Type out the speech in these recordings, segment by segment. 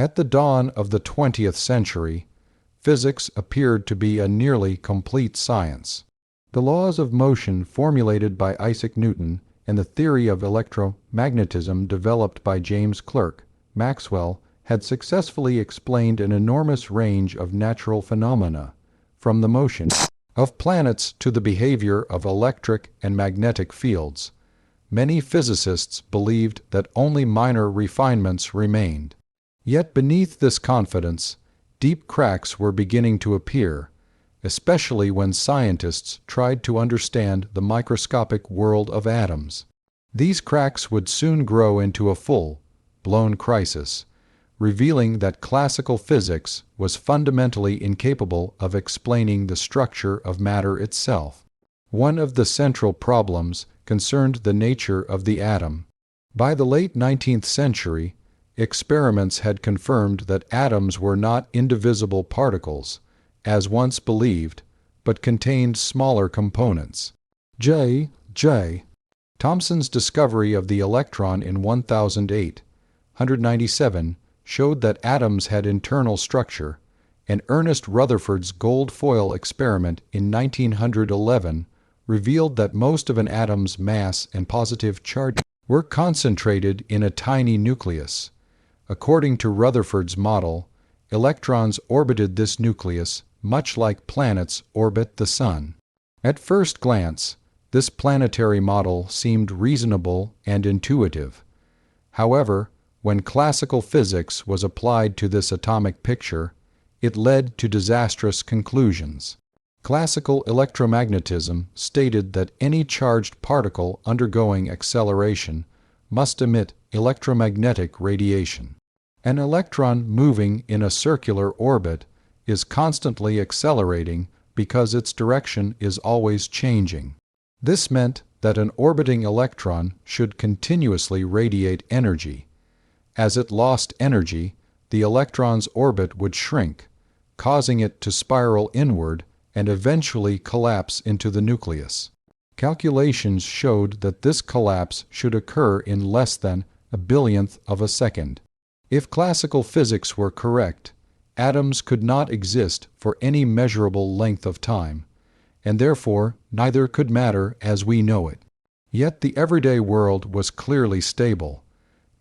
At the dawn of the 20th century, physics appeared to be a nearly complete science. The laws of motion formulated by Isaac Newton and the theory of electromagnetism developed by James Clerk Maxwell had successfully explained an enormous range of natural phenomena, from the motion of planets to the behavior of electric and magnetic fields. Many physicists believed that only minor refinements remained. Yet beneath this confidence, deep cracks were beginning to appear, especially when scientists tried to understand the microscopic world of atoms. These cracks would soon grow into a full-blown crisis, revealing that classical physics was fundamentally incapable of explaining the structure of matter itself. One of the central problems concerned the nature of the atom. By the late 19th century, experiments had confirmed that atoms were not indivisible particles, as once believed, but contained smaller components. J. Thomson's discovery of the electron in 197 showed that atoms had internal structure, and Ernest Rutherford's gold foil experiment in 1911 revealed that most of an atom's mass and positive charge were concentrated in a tiny nucleus. According to Rutherford's model, electrons orbited this nucleus much like planets orbit the Sun. At first glance, this planetary model seemed reasonable and intuitive. However, when classical physics was applied to this atomic picture, it led to disastrous conclusions. Classical electromagnetism stated that any charged particle undergoing acceleration must emit electromagnetic radiation. An electron moving in a circular orbit is constantly accelerating because its direction is always changing. This meant that an orbiting electron should continuously radiate energy. As it lost energy, the electron's orbit would shrink, causing it to spiral inward and eventually collapse into the nucleus. Calculations showed that this collapse should occur in less than a billionth of a second. If classical physics were correct, atoms could not exist for any measurable length of time, and therefore neither could matter as we know it. Yet the everyday world was clearly stable.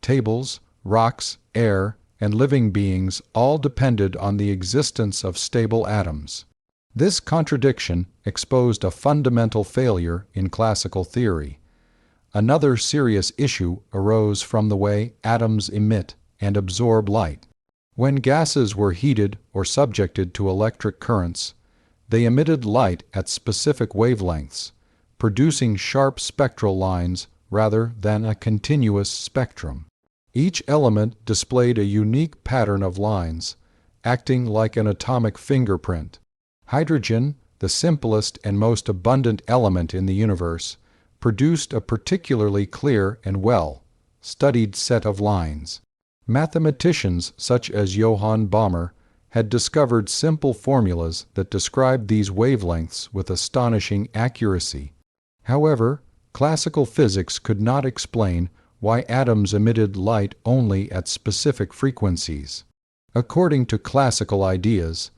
Tables, rocks, air, and living beings all depended on the existence of stable atoms. This contradiction exposed a fundamental failure in classical theory. Another serious issue arose from the way atoms emit and absorb light. When gases were heated or subjected to electric currents, they emitted light at specific wavelengths, producing sharp spectral lines rather than a continuous spectrum. Each element displayed a unique pattern of lines, acting like an atomic fingerprint. Hydrogen, the simplest and most abundant element in the universe, produced a particularly clear and well-studied set of lines. Mathematicians such as Johann Balmer had discovered simple formulas that described these wavelengths with astonishing accuracy. However, classical physics could not explain why atoms emitted light only at specific frequencies. According to classical ideas,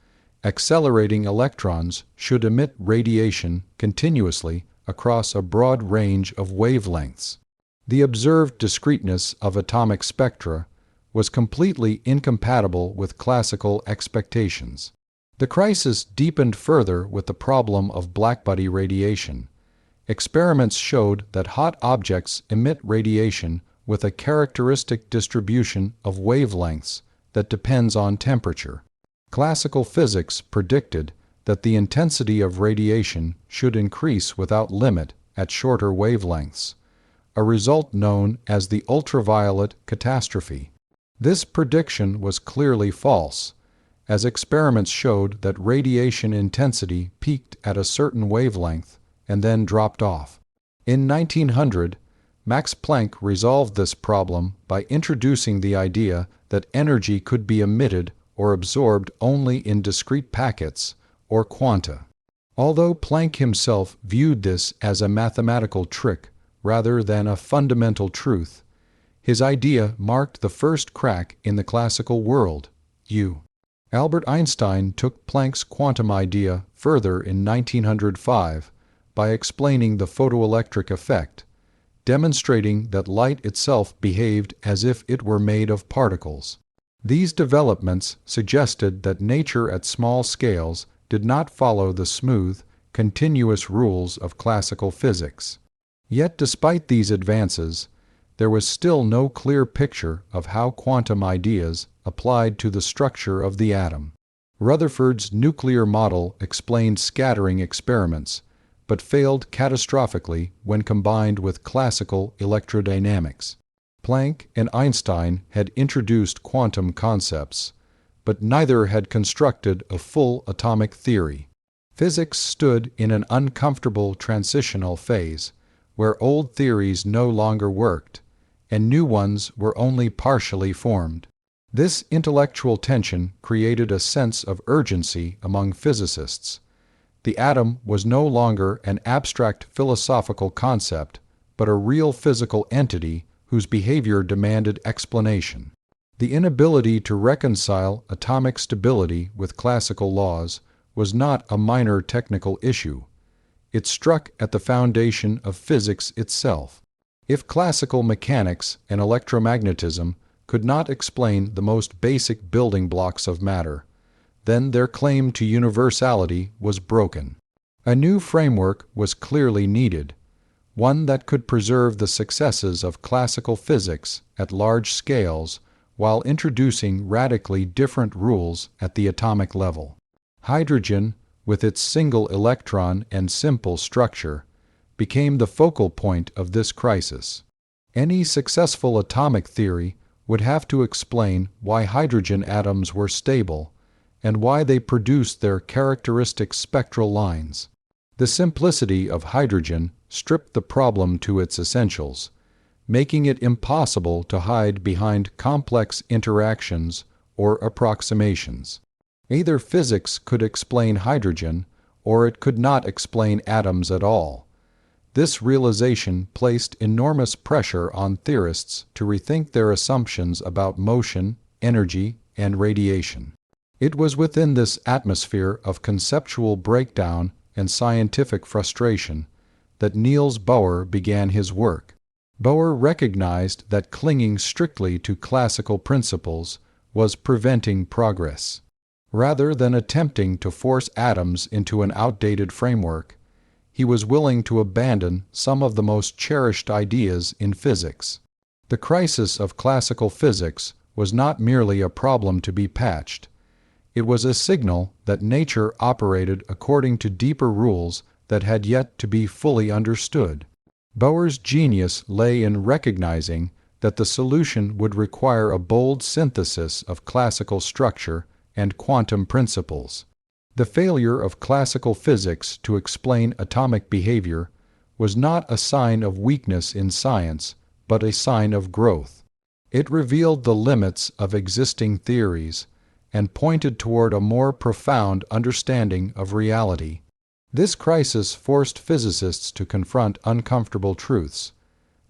accelerating electrons should emit radiation continuously across a broad range of wavelengths. The observed discreteness of atomic spectra was completely incompatible with classical expectations. The crisis deepened further with the problem of blackbody radiation. Experiments showed that hot objects emit radiation with a characteristic distribution of wavelengths that depends on temperature. Classical physics predicted that the intensity of radiation should increase without limit at shorter wavelengths, a result known as the ultraviolet catastrophe. This prediction was clearly false, as experiments showed that radiation intensity peaked at a certain wavelength and then dropped off. In 1900, Max Planck resolved this problem by introducing the idea that energy could be emitted or absorbed only in discrete packets, or quanta. Although Planck himself viewed this as a mathematical trick rather than a fundamental truth, His idea marked the first crack in the classical world. Albert Einstein took Planck's quantum idea further in 1905 by explaining the photoelectric effect, demonstrating that light itself behaved as if it were made of particles. These developments suggested that nature at small scales did not follow the smooth, continuous rules of classical physics. Yet despite these advances, there was still no clear picture of how quantum ideas applied to the structure of the atom. Rutherford's nuclear model explained scattering experiments, but failed catastrophically when combined with classical electrodynamics. Planck and Einstein had introduced quantum concepts, but neither had constructed a full atomic theory. Physics stood in an uncomfortable transitional phase, where old theories no longer worked, and new ones were only partially formed. This intellectual tension created a sense of urgency among physicists. The atom was no longer an abstract philosophical concept, but a real physical entity whose behavior demanded explanation. The inability to reconcile atomic stability with classical laws was not a minor technical issue. It struck at the foundation of physics itself. If classical mechanics and electromagnetism could not explain the most basic building blocks of matter, then their claim to universality was broken. A new framework was clearly needed, one that could preserve the successes of classical physics at large scales while introducing radically different rules at the atomic level. Hydrogen, with its single electron and simple structure, became the focal point of this crisis. Any successful atomic theory would have to explain why hydrogen atoms were stable and why they produced their characteristic spectral lines. The simplicity of hydrogen stripped the problem to its essentials, making it impossible to hide behind complex interactions or approximations. Either physics could explain hydrogen, or it could not explain atoms at all. This realization placed enormous pressure on theorists to rethink their assumptions about motion, energy, and radiation. It was within this atmosphere of conceptual breakdown and scientific frustration that Niels Bohr began his work. Bohr recognized that clinging strictly to classical principles was preventing progress. Rather than attempting to force atoms into an outdated framework, he was willing to abandon some of the most cherished ideas in physics. The crisis of classical physics was not merely a problem to be patched. It was a signal that nature operated according to deeper rules that had yet to be fully understood. Bohr's genius lay in recognizing that the solution would require a bold synthesis of classical structure and quantum principles. The failure of classical physics to explain atomic behavior was not a sign of weakness in science, but a sign of growth. It revealed the limits of existing theories and pointed toward a more profound understanding of reality. This crisis forced physicists to confront uncomfortable truths: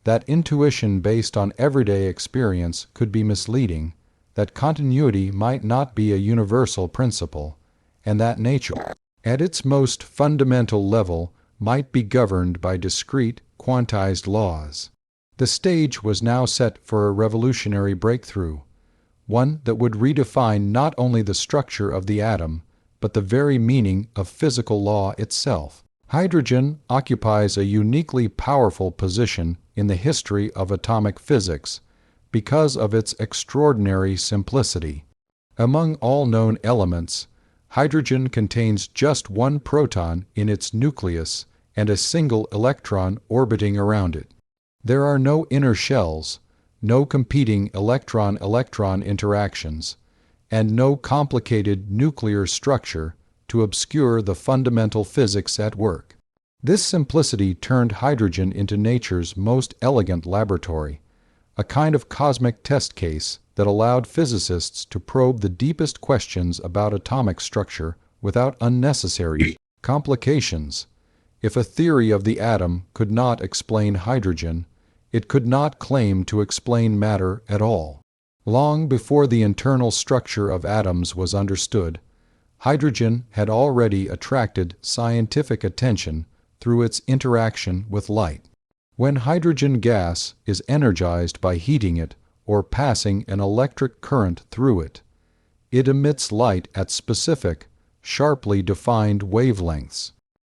that intuition based on everyday experience could be misleading, that continuity might not be a universal principle, and that nature, at its most fundamental level, might be governed by discrete, quantized laws. The stage was now set for a revolutionary breakthrough, one that would redefine not only the structure of the atom, but the very meaning of physical law itself. Hydrogen occupies a uniquely powerful position in the history of atomic physics because of its extraordinary simplicity. Among all known elements, hydrogen contains just one proton in its nucleus and a single electron orbiting around it. There are no inner shells, no competing electron-electron interactions, and no complicated nuclear structure to obscure the fundamental physics at work. This simplicity turned hydrogen into nature's most elegant laboratory, a kind of cosmic test case that allowed physicists to probe the deepest questions about atomic structure without unnecessary complications. If a theory of the atom could not explain hydrogen, it could not claim to explain matter at all. Long before the internal structure of atoms was understood, hydrogen had already attracted scientific attention through its interaction with light. When hydrogen gas is energized by heating it or passing an electric current through it, it emits light at specific, sharply defined wavelengths.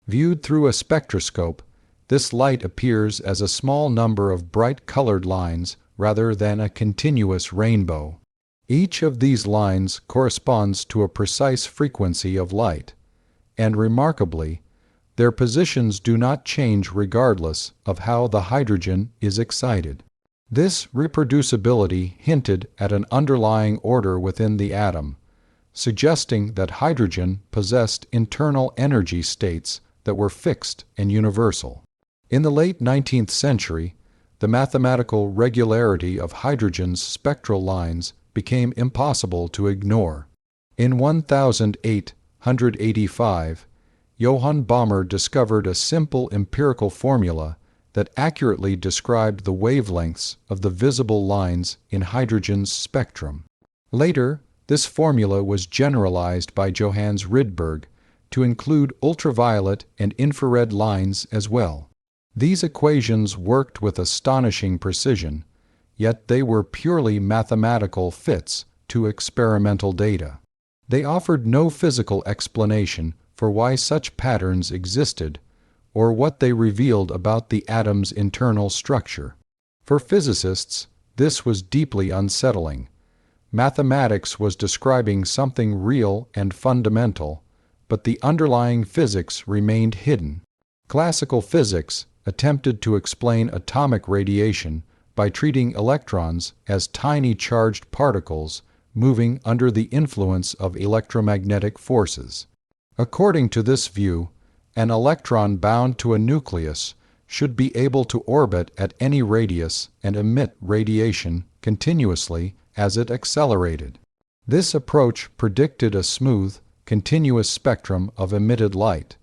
Viewed through a spectroscope, this light appears as a small number of bright colored lines rather than a continuous rainbow. Each of these lines corresponds to a precise frequency of light, and remarkably, their positions do not change regardless of how the hydrogen is excited. This reproducibility hinted at an underlying order within the atom, suggesting that hydrogen possessed internal energy states that were fixed and universal. In the late 19th century, the mathematical regularity of hydrogen's spectral lines became impossible to ignore. In 1885, Johann Balmer discovered a simple empirical formula that accurately described the wavelengths of the visible lines in hydrogen's spectrum. Later, this formula was generalized by Johannes Rydberg to include ultraviolet and infrared lines as well. These equations worked with astonishing precision, yet they were purely mathematical fits to experimental data. They offered no physical explanation for why such patterns existed or what they revealed about the atom's internal structure. For physicists, this was deeply unsettling. Mathematics was describing something real and fundamental, but the underlying physics remained hidden. Classical physics attempted to explain atomic radiation by treating electrons as tiny charged particles moving under the influence of electromagnetic forces. According to this view, an electron bound to a nucleus should be able to orbit at any radius and emit radiation continuously as it accelerated. This approach predicted a smooth, continuous spectrum of emitted light,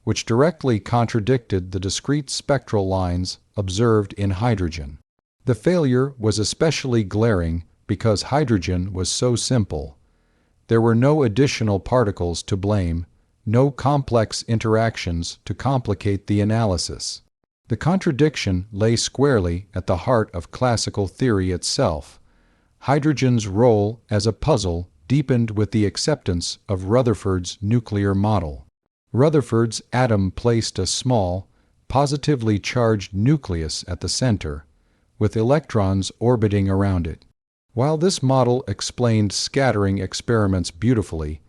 which directly contradicted the discrete spectral lines observed in hydrogen. The failure was especially glaring because hydrogen was so simple. There were no additional particles to blame, no complex interactions to complicate the analysis. The contradiction lay squarely at the heart of classical theory itself. Hydrogen's role as a puzzle deepened with the acceptance of Rutherford's nuclear model. Rutherford's atom placed a small, positively charged nucleus at the center, with electrons orbiting around it. While this model explained scattering experiments beautifully,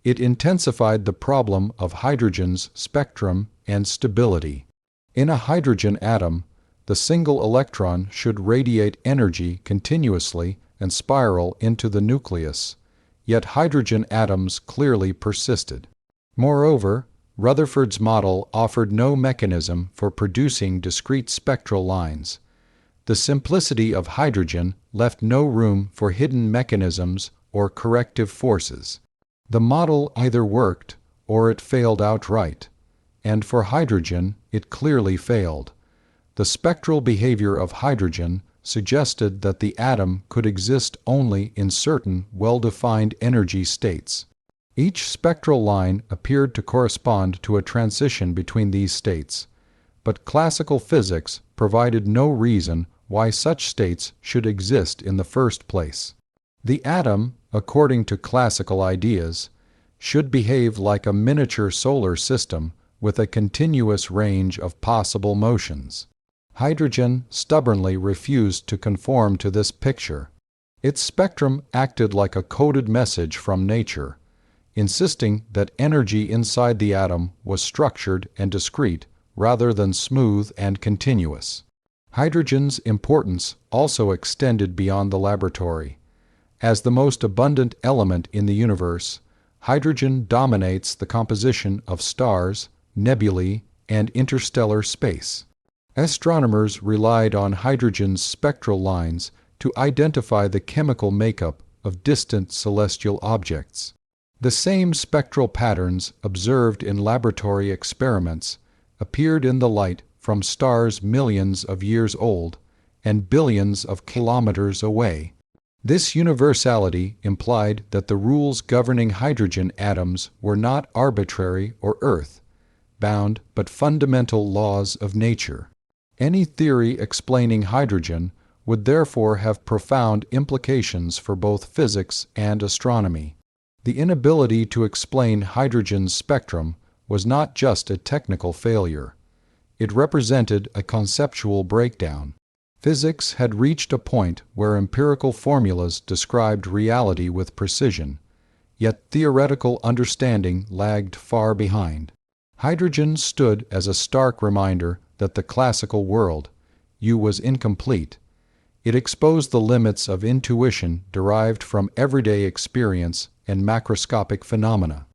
it intensified the problem of hydrogen's spectrum and stability. In a hydrogen atom, the single electron should radiate energy continuously and spiral into the nucleus, yet hydrogen atoms clearly persisted. Moreover, Rutherford's model offered no mechanism for producing discrete spectral lines. The simplicity of hydrogen left no room for hidden mechanisms or corrective forces. The model either worked or it failed outright, and for hydrogen it clearly failed. The spectral behavior of hydrogen suggested that the atom could exist only in certain well-defined energy states. Each spectral line appeared to correspond to a transition between these states, but classical physics provided no reason why such states should exist in the first place. The atom, according to classical ideas, should behave like a miniature solar system with a continuous range of possible motions. Hydrogen stubbornly refused to conform to this picture. Its spectrum acted like a coded message from nature, insisting that energy inside the atom was structured and discrete rather than smooth and continuous. Hydrogen's importance also extended beyond the laboratory. As the most abundant element in the universe, hydrogen dominates the composition of stars, nebulae, and interstellar space. Astronomers relied on hydrogen's spectral lines to identify the chemical makeup of distant celestial objects. The same spectral patterns observed in laboratory experiments appeared in the light from stars millions of years old and billions of kilometers away. This universality implied that the rules governing hydrogen atoms were not arbitrary or earth-bound but fundamental laws of nature. Any theory explaining hydrogen would therefore have profound implications for both physics and astronomy. The inability to explain hydrogen's spectrum was not just a technical failure. It represented a conceptual breakdown. Physics had reached a point where empirical formulas described reality with precision, yet theoretical understanding lagged far behind. Hydrogen stood as a stark reminder that the classical world was incomplete. It exposed the limits of intuition derived from everyday experience and macroscopic phenomena.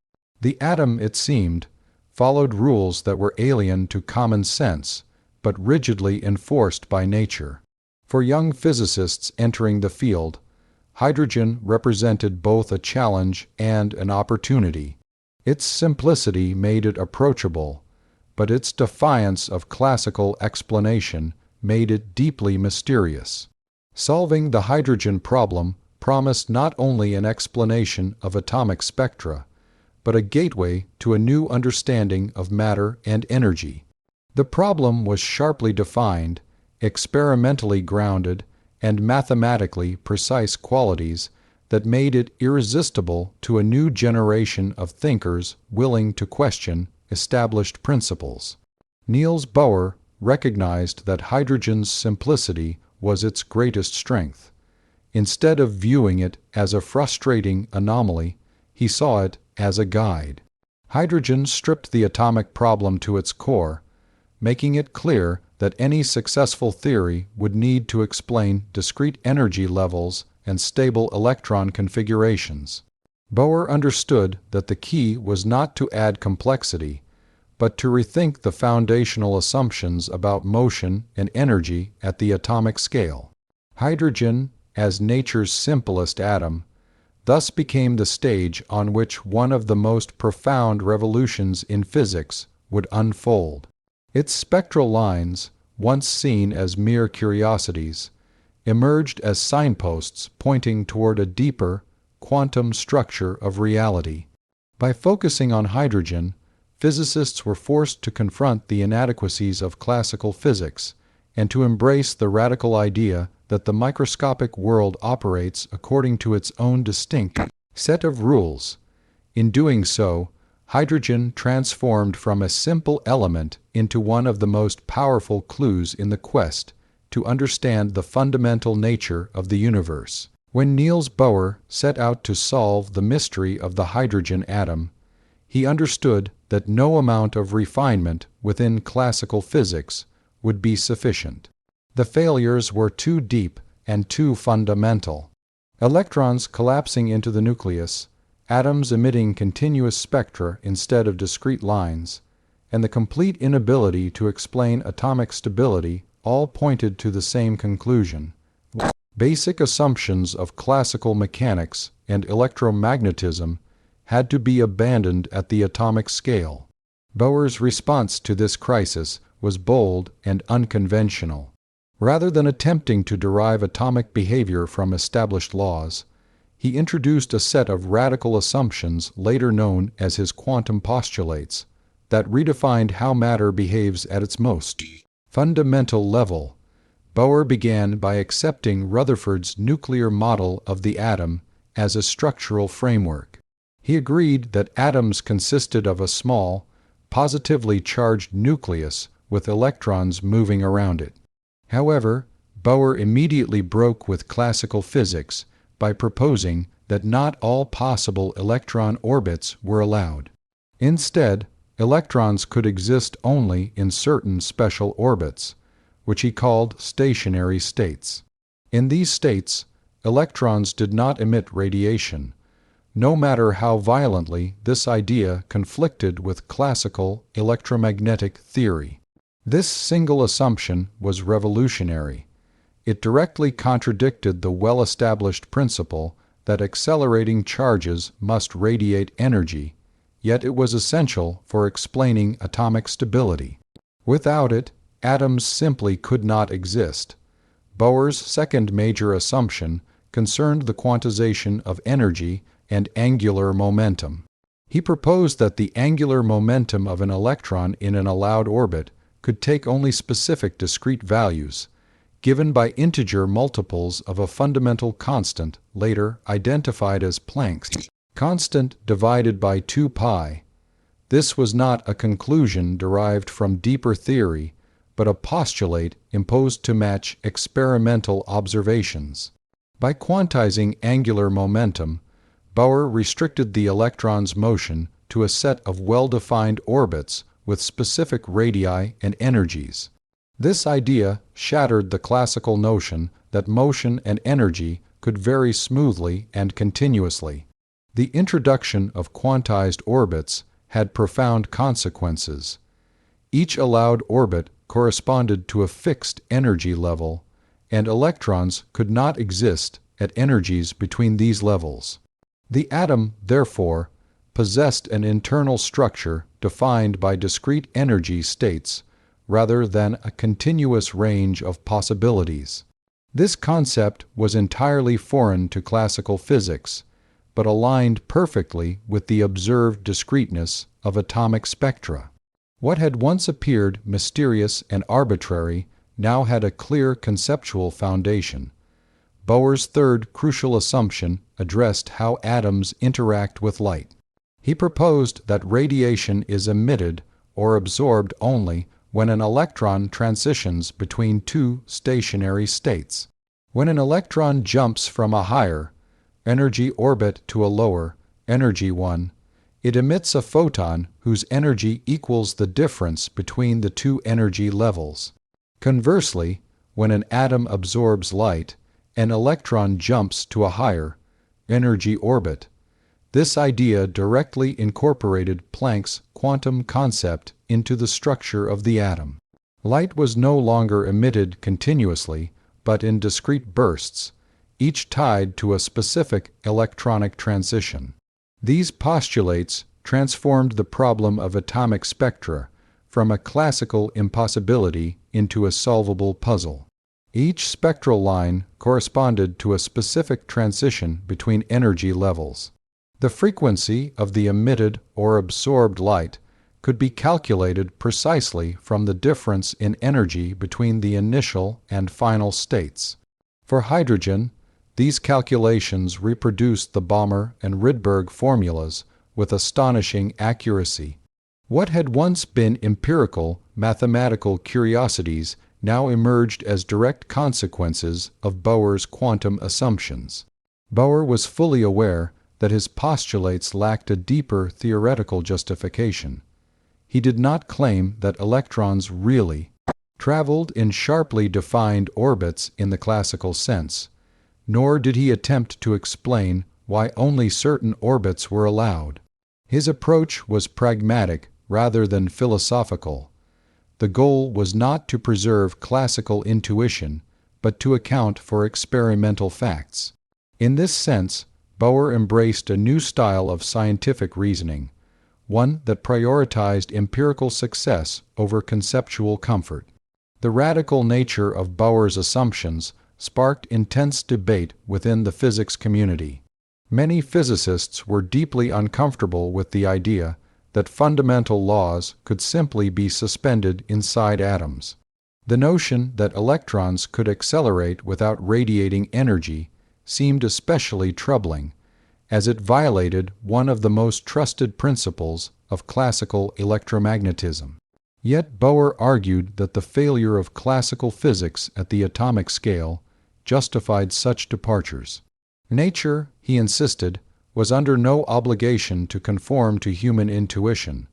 The atom, it seemed, followed rules that were alien to common sense, but rigidly enforced by nature. For young physicists entering the field, hydrogen represented both a challenge and an opportunity. Its simplicity made it approachable, but its defiance of classical explanation made it deeply mysterious. Solving the hydrogen problem promised not only an explanation of atomic spectra, but a gateway to a new understanding of matter and energy. The problem was sharply defined, experimentally grounded, and mathematically precise qualities that made it irresistible to a new generation of thinkers willing to question established principles. Niels Bohr recognized that hydrogen's simplicity was its greatest strength. Instead of viewing it as a frustrating anomaly, he saw it as a guide. Hydrogen stripped the atomic problem to its core, making it clear that any successful theory would need to explain discrete energy levels and stable electron configurations. Bohr understood that the key was not to add complexity, but to rethink the foundational assumptions about motion and energy at the atomic scale. Hydrogen, as nature's simplest atom, thus became the stage on which one of the most profound revolutions in physics would unfold. Its spectral lines, once seen as mere curiosities, emerged as signposts pointing toward a deeper, quantum structure of reality. By focusing on hydrogen, physicists were forced to confront the inadequacies of classical physics and to embrace the radical idea that the microscopic world operates according to its own distinct set of rules. In doing so, hydrogen transformed from a simple element into one of the most powerful clues in the quest to understand the fundamental nature of the universe. When Niels Bohr set out to solve the mystery of the hydrogen atom, he understood that no amount of refinement within classical physics would be sufficient. The failures were too deep and too fundamental. Electrons collapsing into the nucleus, atoms emitting continuous spectra instead of discrete lines, and the complete inability to explain atomic stability all pointed to the same conclusion. Basic assumptions of classical mechanics and electromagnetism had to be abandoned at the atomic scale. Bohr's response to this crisis was bold and unconventional. Rather than attempting to derive atomic behavior from established laws, he introduced a set of radical assumptions later known as his quantum postulates that redefined how matter behaves at its most fundamental level. Bohr began by accepting Rutherford's nuclear model of the atom as a structural framework. He agreed that atoms consisted of a small, positively charged nucleus with electrons moving around it. However, Bohr immediately broke with classical physics by proposing that not all possible electron orbits were allowed. Instead, electrons could exist only in certain special orbits, which he called stationary states. In these states, electrons did not emit radiation, no matter how violently this idea conflicted with classical electromagnetic theory. This single assumption was revolutionary. It directly contradicted the well-established principle that accelerating charges must radiate energy, yet it was essential for explaining atomic stability. Without it, atoms simply could not exist. Bohr's second major assumption concerned the quantization of energy and angular momentum. He proposed that the angular momentum of an electron in an allowed orbit could take only specific discrete values, given by integer multiples of a fundamental constant later identified as Planck's constant divided by 2 pi. This was not a conclusion derived from deeper theory, but a postulate imposed to match experimental observations. By quantizing angular momentum, Bohr restricted the electron's motion to a set of well-defined orbits with specific radii and energies. This idea shattered the classical notion that motion and energy could vary smoothly and continuously. The introduction of quantized orbits had profound consequences. Each allowed orbit corresponded to a fixed energy level, and electrons could not exist at energies between these levels. The atom, therefore, possessed an internal structure defined by discrete energy states rather than a continuous range of possibilities. This concept was entirely foreign to classical physics, but aligned perfectly with the observed discreteness of atomic spectra. What had once appeared mysterious and arbitrary now had a clear conceptual foundation. Bohr's third crucial assumption addressed how atoms interact with light. He proposed that radiation is emitted or absorbed only when an electron transitions between two stationary states. When an electron jumps from a higher energy orbit to a lower energy one, it emits a photon whose energy equals the difference between the two energy levels. Conversely, when an atom absorbs light, an electron jumps to a higher energy orbit. This idea directly incorporated Planck's quantum concept into the structure of the atom. Light was no longer emitted continuously, but in discrete bursts, each tied to a specific electronic transition. These postulates transformed the problem of atomic spectra from a classical impossibility into a solvable puzzle. Each spectral line corresponded to a specific transition between energy levels. The frequency of the emitted or absorbed light could be calculated precisely from the difference in energy between the initial and final states. For hydrogen, these calculations reproduced the Balmer and Rydberg formulas with astonishing accuracy. What had once been empirical mathematical curiosities now emerged as direct consequences of Bohr's quantum assumptions. Bohr was fully aware that his postulates lacked a deeper theoretical justification. He did not claim that electrons really traveled in sharply defined orbits in the classical sense, nor did he attempt to explain why only certain orbits were allowed. His approach was pragmatic rather than philosophical. The goal was not to preserve classical intuition, but to account for experimental facts. In this sense, Bohr embraced a new style of scientific reasoning, one that prioritized empirical success over conceptual comfort. The radical nature of Bohr's assumptions sparked intense debate within the physics community. Many physicists were deeply uncomfortable with the idea that fundamental laws could simply be suspended inside atoms. The notion that electrons could accelerate without radiating energy seemed especially troubling, as it violated one of the most trusted principles of classical electromagnetism. Yet Bohr argued that the failure of classical physics at the atomic scale justified such departures. Nature, he insisted, was under no obligation to conform to human intuition.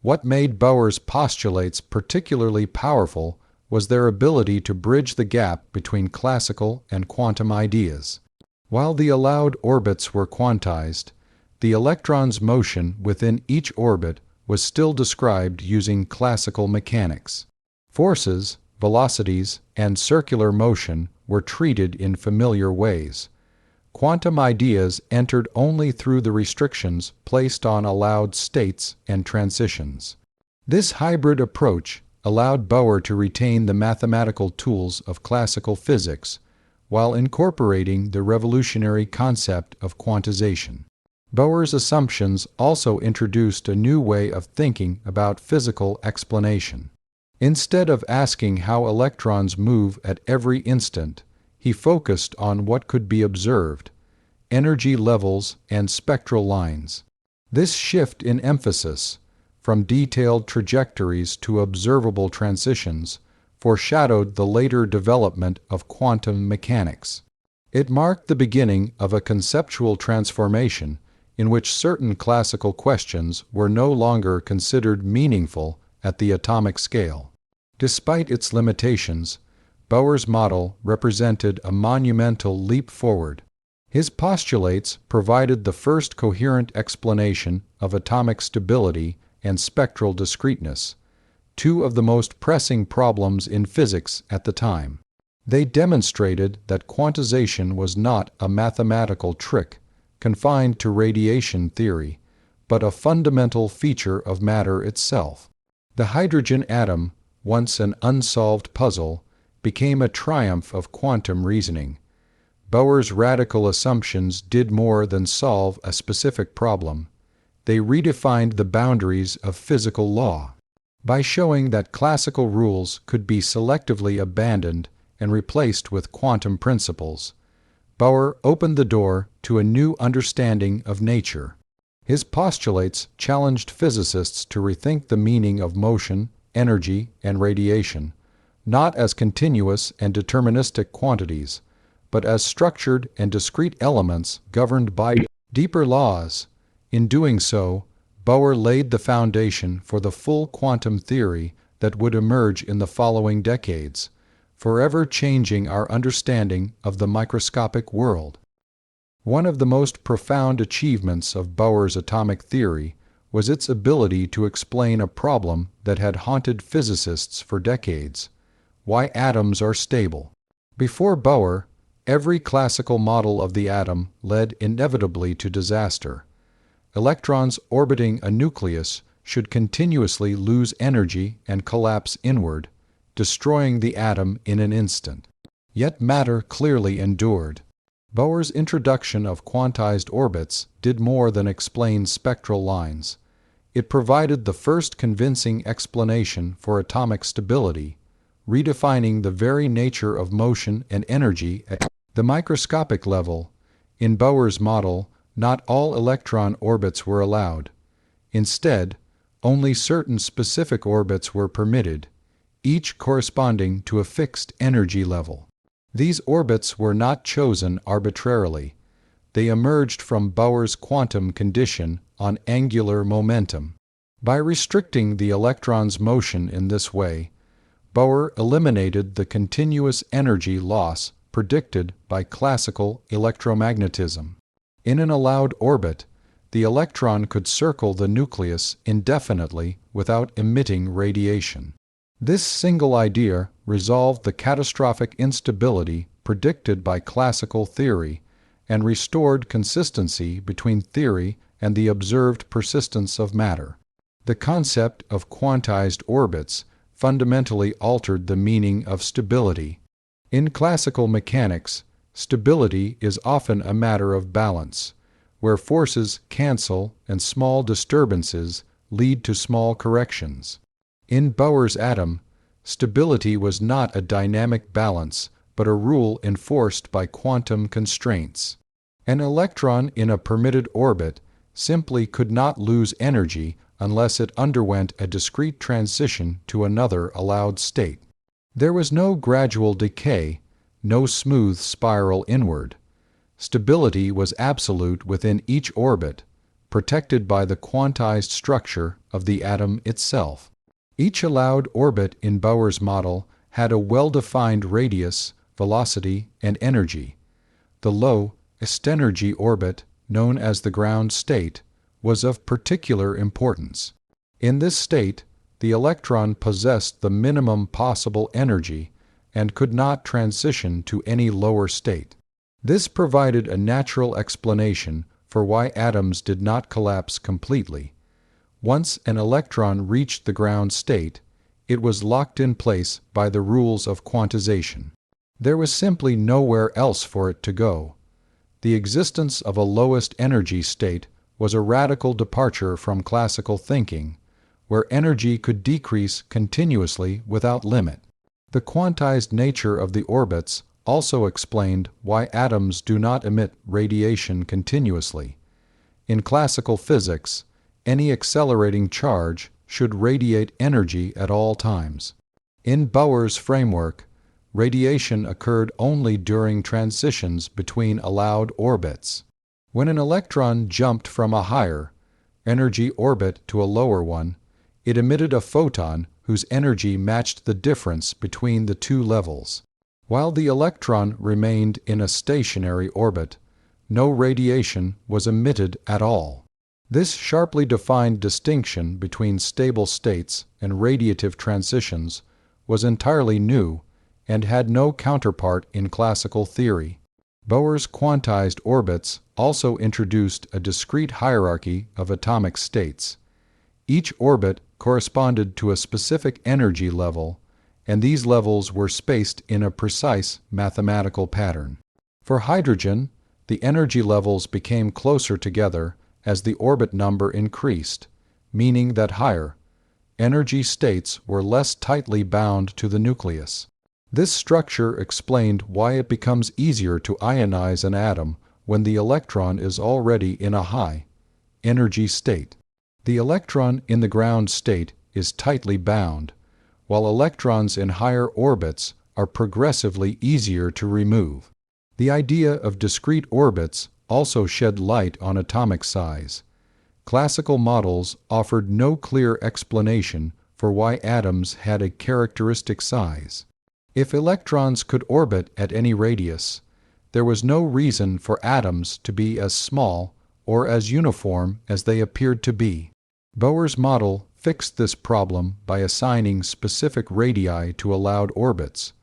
What made Bohr's postulates particularly powerful was their ability to bridge the gap between classical and quantum ideas. While the allowed orbits were quantized, the electron's motion within each orbit was still described using classical mechanics. Forces, velocities, and circular motion were treated in familiar ways. Quantum ideas entered only through the restrictions placed on allowed states and transitions. This hybrid approach allowed Bohr to retain the mathematical tools of classical physics while incorporating the revolutionary concept of quantization. Bohr's assumptions also introduced a new way of thinking about physical explanation. Instead of asking how electrons move at every instant, he focused on what could be observed: energy levels and spectral lines. This shift in emphasis, from detailed trajectories to observable transitions, foreshadowed the later development of quantum mechanics. It marked the beginning of a conceptual transformation in which certain classical questions were no longer considered meaningful at the atomic scale. Despite its limitations, Bohr's model represented a monumental leap forward. His postulates provided the first coherent explanation of atomic stability and spectral discreteness, two of the most pressing problems in physics at the time. They demonstrated that quantization was not a mathematical trick confined to radiation theory, but a fundamental feature of matter itself. The hydrogen atom, once an unsolved puzzle, became a triumph of quantum reasoning. Bohr's radical assumptions did more than solve a specific problem. They redefined the boundaries of physical law. By showing that classical rules could be selectively abandoned and replaced with quantum principles, Bohr opened the door to a new understanding of nature. His postulates challenged physicists to rethink the meaning of motion, energy, and radiation, not as continuous and deterministic quantities, but as structured and discrete elements governed by deeper laws. In doing so, Bohr laid the foundation for the full quantum theory that would emerge in the following decades, forever changing our understanding of the microscopic world. One of the most profound achievements of Bohr's atomic theory was its ability to explain a problem that had haunted physicists for decades: why atoms are stable. Before Bohr, every classical model of the atom led inevitably to disaster. Electrons orbiting a nucleus should continuously lose energy and collapse inward, destroying the atom in an instant. Yet matter clearly endured. Bohr's introduction of quantized orbits did more than explain spectral lines. It provided the first convincing explanation for atomic stability, redefining the very nature of motion and energy at the microscopic level. In Bohr's model, not all electron orbits were allowed. Instead, only certain specific orbits were permitted, each corresponding to a fixed energy level. These orbits were not chosen arbitrarily. They emerged from Bohr's quantum condition on angular momentum. By restricting the electron's motion in this way, Bohr eliminated the continuous energy loss predicted by classical electromagnetism. In an allowed orbit, the electron could circle the nucleus indefinitely without emitting radiation. This single idea resolved the catastrophic instability predicted by classical theory and restored consistency between theory and the observed persistence of matter. The concept of quantized orbits fundamentally altered the meaning of stability. In classical mechanics, stability is often a matter of balance, where forces cancel and small disturbances lead to small corrections. In Bohr's atom, stability was not a dynamic balance, but a rule enforced by quantum constraints. An electron in a permitted orbit simply could not lose energy unless it underwent a discrete transition to another allowed state. There was no gradual decay, no smooth spiral inward. Stability was absolute within each orbit, protected by the quantized structure of the atom itself. Each allowed orbit in Bohr's model had a well-defined radius, velocity, and energy. The low, estenergy orbit, known as the ground state, was of particular importance. In this state, the electron possessed the minimum possible energy and could not transition to any lower state. This provided a natural explanation for why atoms did not collapse completely. Once an electron reached the ground state, it was locked in place by the rules of quantization. There was simply nowhere else for it to go. The existence of a lowest energy state was a radical departure from classical thinking, where energy could decrease continuously without limit. The quantized nature of the orbits also explained why atoms do not emit radiation continuously. In classical physics, any accelerating charge should radiate energy at all times. In Bohr's framework, radiation occurred only during transitions between allowed orbits. When an electron jumped from a higher energy orbit to a lower one, it emitted a photon whose energy matched the difference between the two levels. While the electron remained in a stationary orbit, no radiation was emitted at all. This sharply defined distinction between stable states and radiative transitions was entirely new and had no counterpart in classical theory. Bohr's quantized orbits also introduced a discrete hierarchy of atomic states. Each orbit corresponded to a specific energy level, and these levels were spaced in a precise mathematical pattern. For hydrogen, the energy levels became closer together as the orbit number increased, meaning that higher energy states were less tightly bound to the nucleus. This structure explained why it becomes easier to ionize an atom when the electron is already in a high energy state. The electron in the ground state is tightly bound, while electrons in higher orbits are progressively easier to remove. The idea of discrete orbits also shed light on atomic size. Classical models offered no clear explanation for why atoms had a characteristic size. If electrons could orbit at any radius, there was no reason for atoms to be as small or as uniform as they appeared to be. Bohr's model fixed this problem by assigning specific radii to allowed orbits.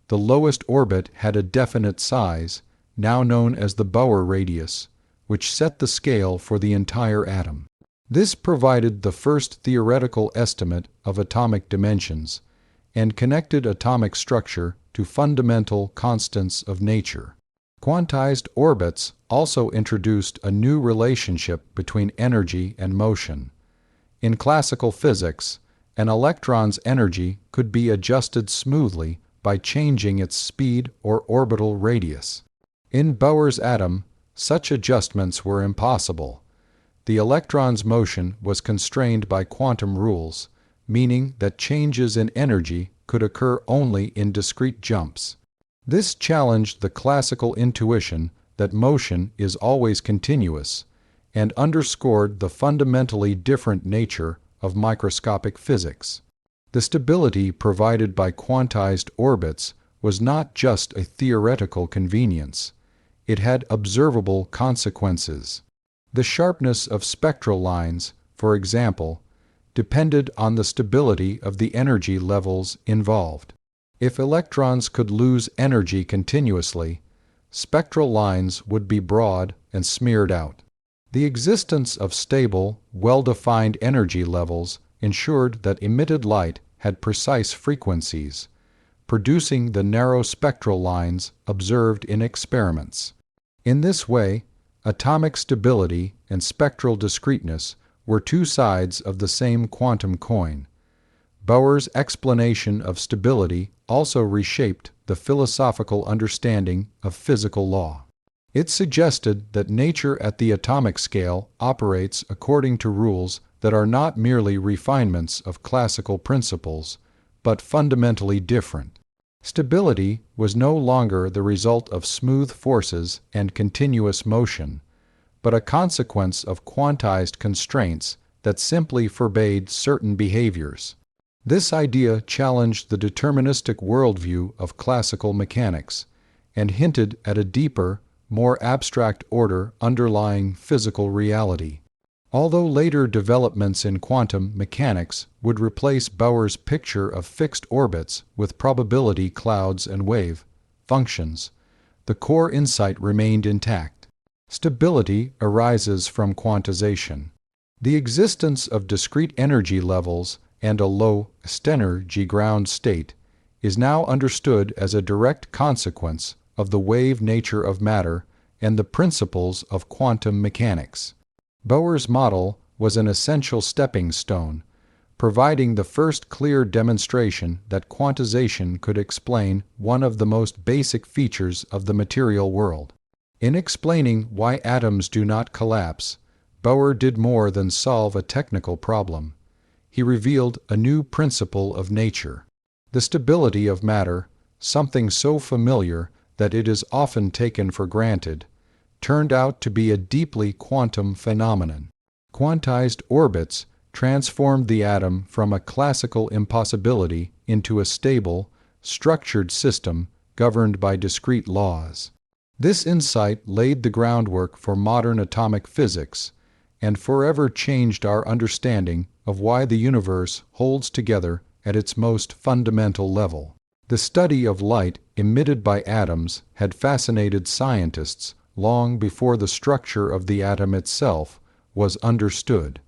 The lowest orbit had a definite size, now known as the Bohr radius, which set the scale for the entire atom. This provided the first theoretical estimate of atomic dimensions and connected atomic structure to fundamental constants of nature. Quantized orbits also introduced a new relationship between energy and motion. In classical physics, an electron's energy could be adjusted smoothly by changing its speed or orbital radius. In Bohr's atom, such adjustments were impossible. The electron's motion was constrained by quantum rules, meaning that changes in energy could occur only in discrete jumps. This challenged the classical intuition that motion is always continuous, and underscored the fundamentally different nature of microscopic physics. The stability provided by quantized orbits was not just a theoretical convenience. It had observable consequences. The sharpness of spectral lines, for example, depended on the stability of the energy levels involved. If electrons could lose energy continuously, spectral lines would be broad and smeared out. The existence of stable, well-defined energy levels ensured that emitted light had precise frequencies, producing the narrow spectral lines observed in experiments. In this way, atomic stability and spectral discreteness were two sides of the same quantum coin. Bohr's explanation of stability also reshaped the philosophical understanding of physical law. It suggested that nature at the atomic scale operates according to rules that are not merely refinements of classical principles, but fundamentally different. Stability was no longer the result of smooth forces and continuous motion, but a consequence of quantized constraints that simply forbade certain behaviors. This idea challenged the deterministic worldview of classical mechanics and hinted at a deeper, more abstract order underlying physical reality. Although later developments in quantum mechanics would replace Bohr's picture of fixed orbits with probability clouds and wave functions, the core insight remained intact. Stability arises from quantization. The existence of discrete energy levels and a low energy ground state is now understood as a direct consequence of the wave nature of matter and the principles of quantum mechanics. Bohr's model was an essential stepping stone, providing the first clear demonstration that quantization could explain one of the most basic features of the material world. In explaining why atoms do not collapse, Bohr did more than solve a technical problem. He revealed a new principle of nature. The stability of matter, something so familiar that it is often taken for granted, turned out to be a deeply quantum phenomenon. Quantized orbits transformed the atom from a classical impossibility into a stable, structured system governed by discrete laws. This insight laid the groundwork for modern atomic physics and forever changed our understanding of why the universe holds together at its most fundamental level. The study of light emitted by atoms had fascinated scientists long before the structure of the atom itself was understood.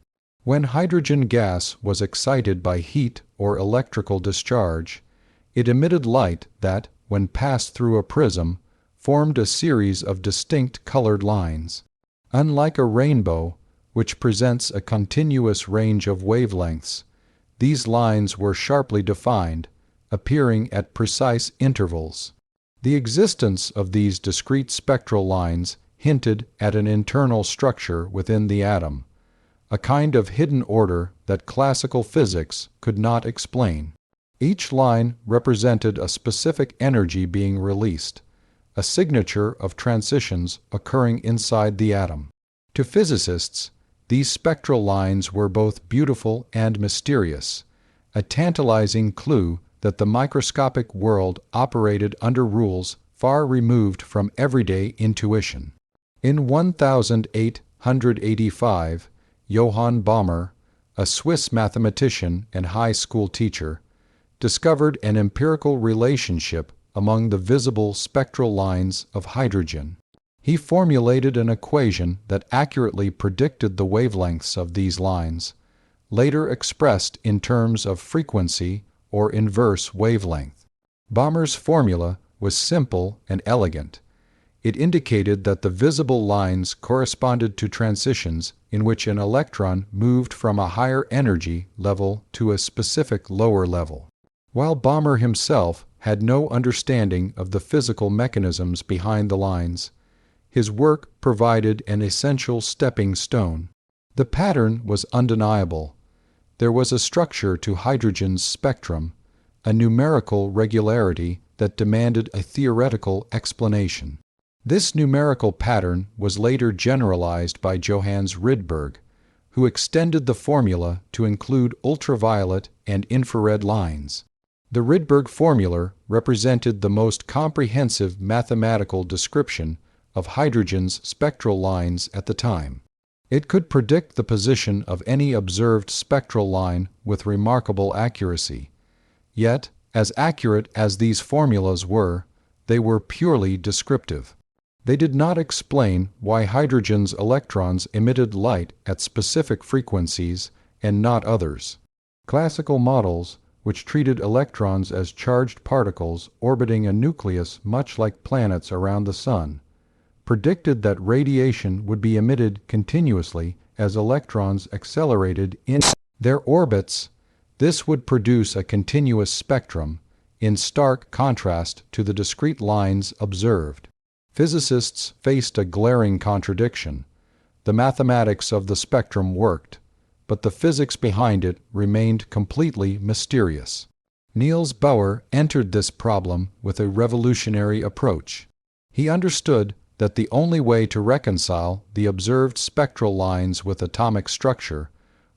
When hydrogen gas was excited by heat or electrical discharge, it emitted light that, when passed through a prism, formed a series of distinct colored lines. Unlike a rainbow, which presents a continuous range of wavelengths, these lines were sharply defined, appearing at precise intervals. The existence of these discrete spectral lines hinted at an internal structure within the atom, a kind of hidden order that classical physics could not explain. Each line represented a specific energy being released, a signature of transitions occurring inside the atom. To physicists, these spectral lines were both beautiful and mysterious, a tantalizing clue that the microscopic world operated under rules far removed from everyday intuition. In 1885, Johann Balmer, a Swiss mathematician and high school teacher, discovered an empirical relationship among the visible spectral lines of hydrogen. He formulated an equation that accurately predicted the wavelengths of these lines, later expressed in terms of frequency or inverse wavelength. Balmer's formula was simple and elegant. It indicated that the visible lines corresponded to transitions in which an electron moved from a higher energy level to a specific lower level. While Balmer himself had no understanding of the physical mechanisms behind the lines, his work provided an essential stepping stone. The pattern was undeniable. There was a structure to hydrogen's spectrum, a numerical regularity that demanded a theoretical explanation. This numerical pattern was later generalized by Johannes Rydberg, who extended the formula to include ultraviolet and infrared lines. The Rydberg formula represented the most comprehensive mathematical description of hydrogen's spectral lines at the time. It could predict the position of any observed spectral line with remarkable accuracy. Yet, as accurate as these formulas were, they were purely descriptive. They did not explain why hydrogen's electrons emitted light at specific frequencies and not others. Classical models, which treated electrons as charged particles orbiting a nucleus much like planets around the Sun, predicted that radiation would be emitted continuously as electrons accelerated in their orbits. This would produce a continuous spectrum, in stark contrast to the discrete lines observed. Physicists faced a glaring contradiction. The mathematics of the spectrum worked, but the physics behind it remained completely mysterious. Niels Bohr entered this problem with a revolutionary approach. He understood that the only way to reconcile the observed spectral lines with atomic structure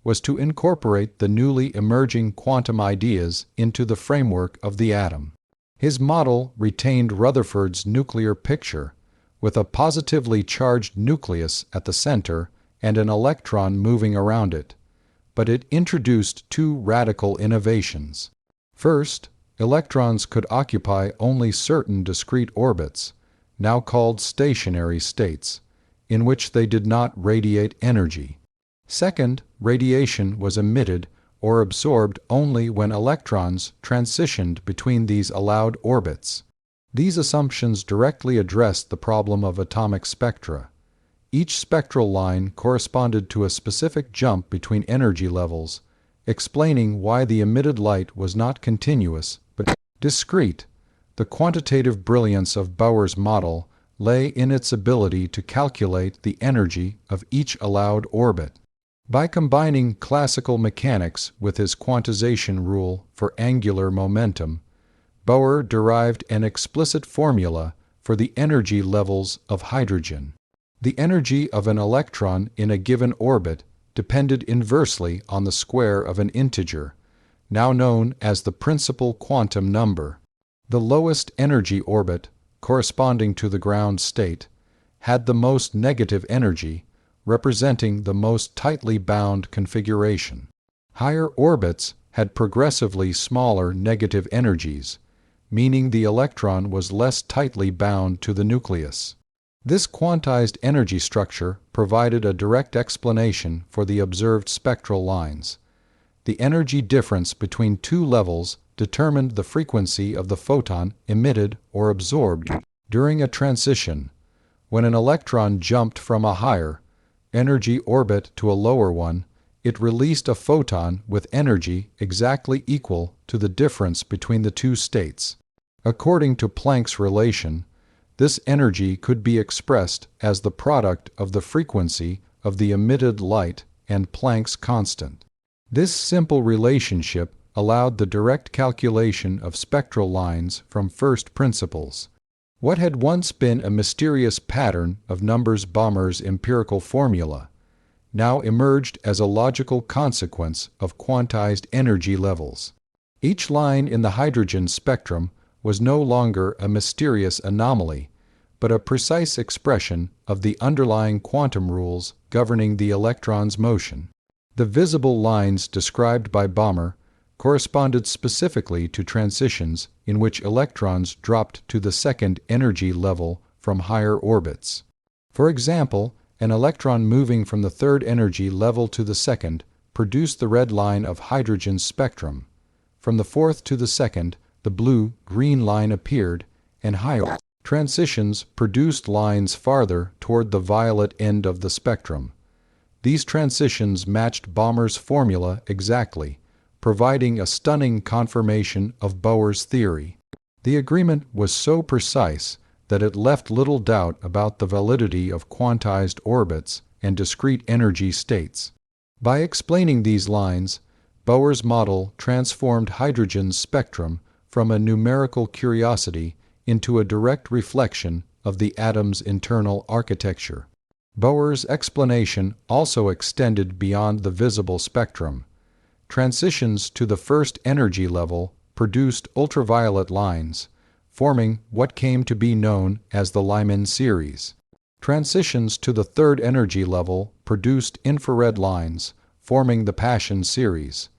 was to incorporate the newly emerging quantum ideas into the framework of the atom. His model retained Rutherford's nuclear picture, with a positively charged nucleus at the center and an electron moving around it, but it introduced two radical innovations. First, electrons could occupy only certain discrete orbits, now called stationary states, in which they did not radiate energy. Second, radiation was emitted or absorbed only when electrons transitioned between these allowed orbits. These assumptions directly addressed the problem of atomic spectra. Each spectral line corresponded to a specific jump between energy levels, explaining why the emitted light was not continuous but discrete. The quantitative brilliance of Bohr's model lay in its ability to calculate the energy of each allowed orbit. By combining classical mechanics with his quantization rule for angular momentum, Bohr derived an explicit formula for the energy levels of hydrogen. The energy of an electron in a given orbit depended inversely on the square of an integer, now known as the principal quantum number. The lowest energy orbit, corresponding to the ground state, had the most negative energy, representing the most tightly bound configuration. Higher orbits had progressively smaller negative energies, meaning the electron was less tightly bound to the nucleus. This quantized energy structure provided a direct explanation for the observed spectral lines. The energy difference between two levels determined the frequency of the photon emitted or absorbed during a transition. When an electron jumped from a higher energy orbit to a lower one, it released a photon with energy exactly equal to the difference between the two states. According to Planck's relation, this energy could be expressed as the product of the frequency of the emitted light and Planck's constant. This simple relationship allowed the direct calculation of spectral lines from first principles. What had once been a mysterious pattern of numbers Bohr's empirical formula now emerged as a logical consequence of quantized energy levels. Each line in the hydrogen spectrum was no longer a mysterious anomaly, but a precise expression of the underlying quantum rules governing the electron's motion. The visible lines described by Bohr corresponded specifically to transitions in which electrons dropped to the second energy level from higher orbits. For example, an electron moving from the third energy level to the second produced the red line of hydrogen's spectrum. From the fourth to the second, the blue-green line appeared, and higher transitions produced lines farther toward the violet end of the spectrum. These transitions matched Bohr's formula exactly, providing a stunning confirmation of Bohr's theory. The agreement was so precise that it left little doubt about the validity of quantized orbits and discrete energy states. By explaining these lines, Bohr's model transformed hydrogen's spectrum from a numerical curiosity into a direct reflection of the atom's internal architecture. Bohr's explanation also extended beyond the visible spectrum. Transitions to the first energy level produced ultraviolet lines, forming what came to be known as the Lyman series. Transitions to the third energy level produced infrared lines, forming the Paschen series.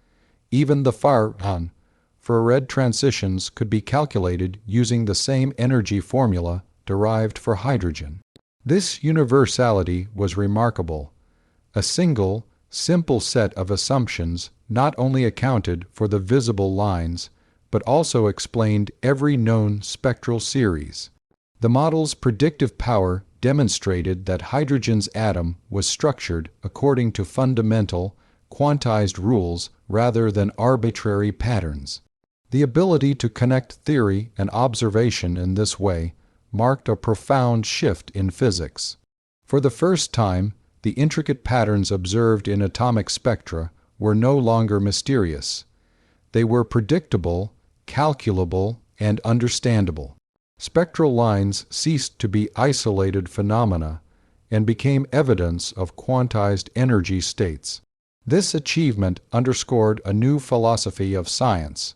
Even the far-infrared transitions could be calculated using the same energy formula derived for hydrogen. This universality was remarkable. A single, simple set of assumptions not only accounted for the visible lines, but also explained every known spectral series. The model's predictive power demonstrated that hydrogen's atom was structured according to fundamental, quantized rules rather than arbitrary patterns. The ability to connect theory and observation in this way marked a profound shift in physics. For the first time, the intricate patterns observed in atomic spectra were no longer mysterious. They were predictable, calculable, and understandable. Spectral lines ceased to be isolated phenomena and became evidence of quantized energy states. This achievement underscored a new philosophy of science,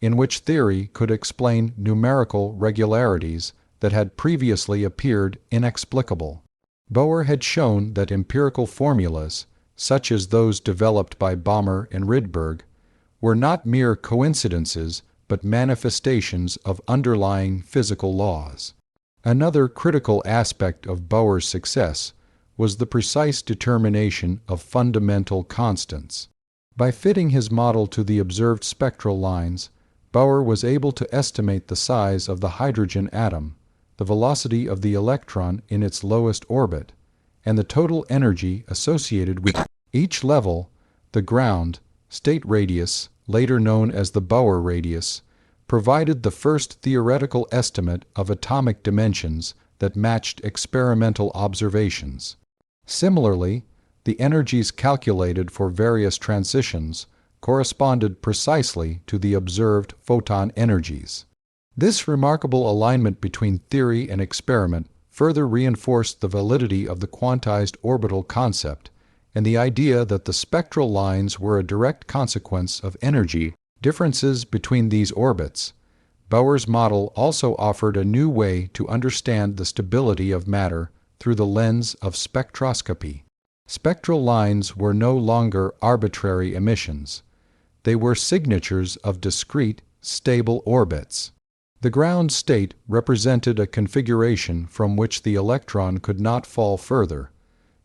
in which theory could explain numerical regularities that had previously appeared inexplicable. Bohr had shown that empirical formulas, such as those developed by Bohr and Rydberg, were not mere coincidences but manifestations of underlying physical laws. Another critical aspect of Bohr's success was the precise determination of fundamental constants. By fitting his model to the observed spectral lines, Bohr was able to estimate the size of the hydrogen atom, the velocity of the electron in its lowest orbit, and the total energy associated with each level. The ground state radius, later known as the Bohr radius, provided the first theoretical estimate of atomic dimensions that matched experimental observations. Similarly, the energies calculated for various transitions corresponded precisely to the observed photon energies. This remarkable alignment between theory and experiment further reinforced the validity of the quantized orbital concept and the idea that the spectral lines were a direct consequence of energy differences between these orbits. Bohr's model also offered a new way to understand the stability of matter through the lens of spectroscopy. Spectral lines were no longer arbitrary emissions. They were signatures of discrete, stable orbits. The ground state represented a configuration from which the electron could not fall further,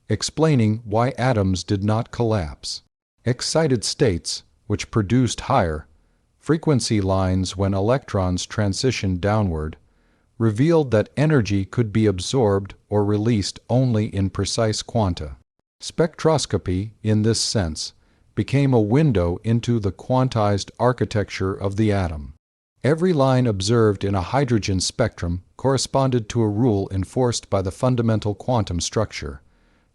explaining why atoms did not collapse. Excited states, which produced higher frequency lines when electrons transitioned downward, revealed that energy could be absorbed or released only in precise quanta. Spectroscopy, in this sense, became a window into the quantized architecture of the atom. Every line observed in a hydrogen spectrum corresponded to a rule enforced by the fundamental quantum structure,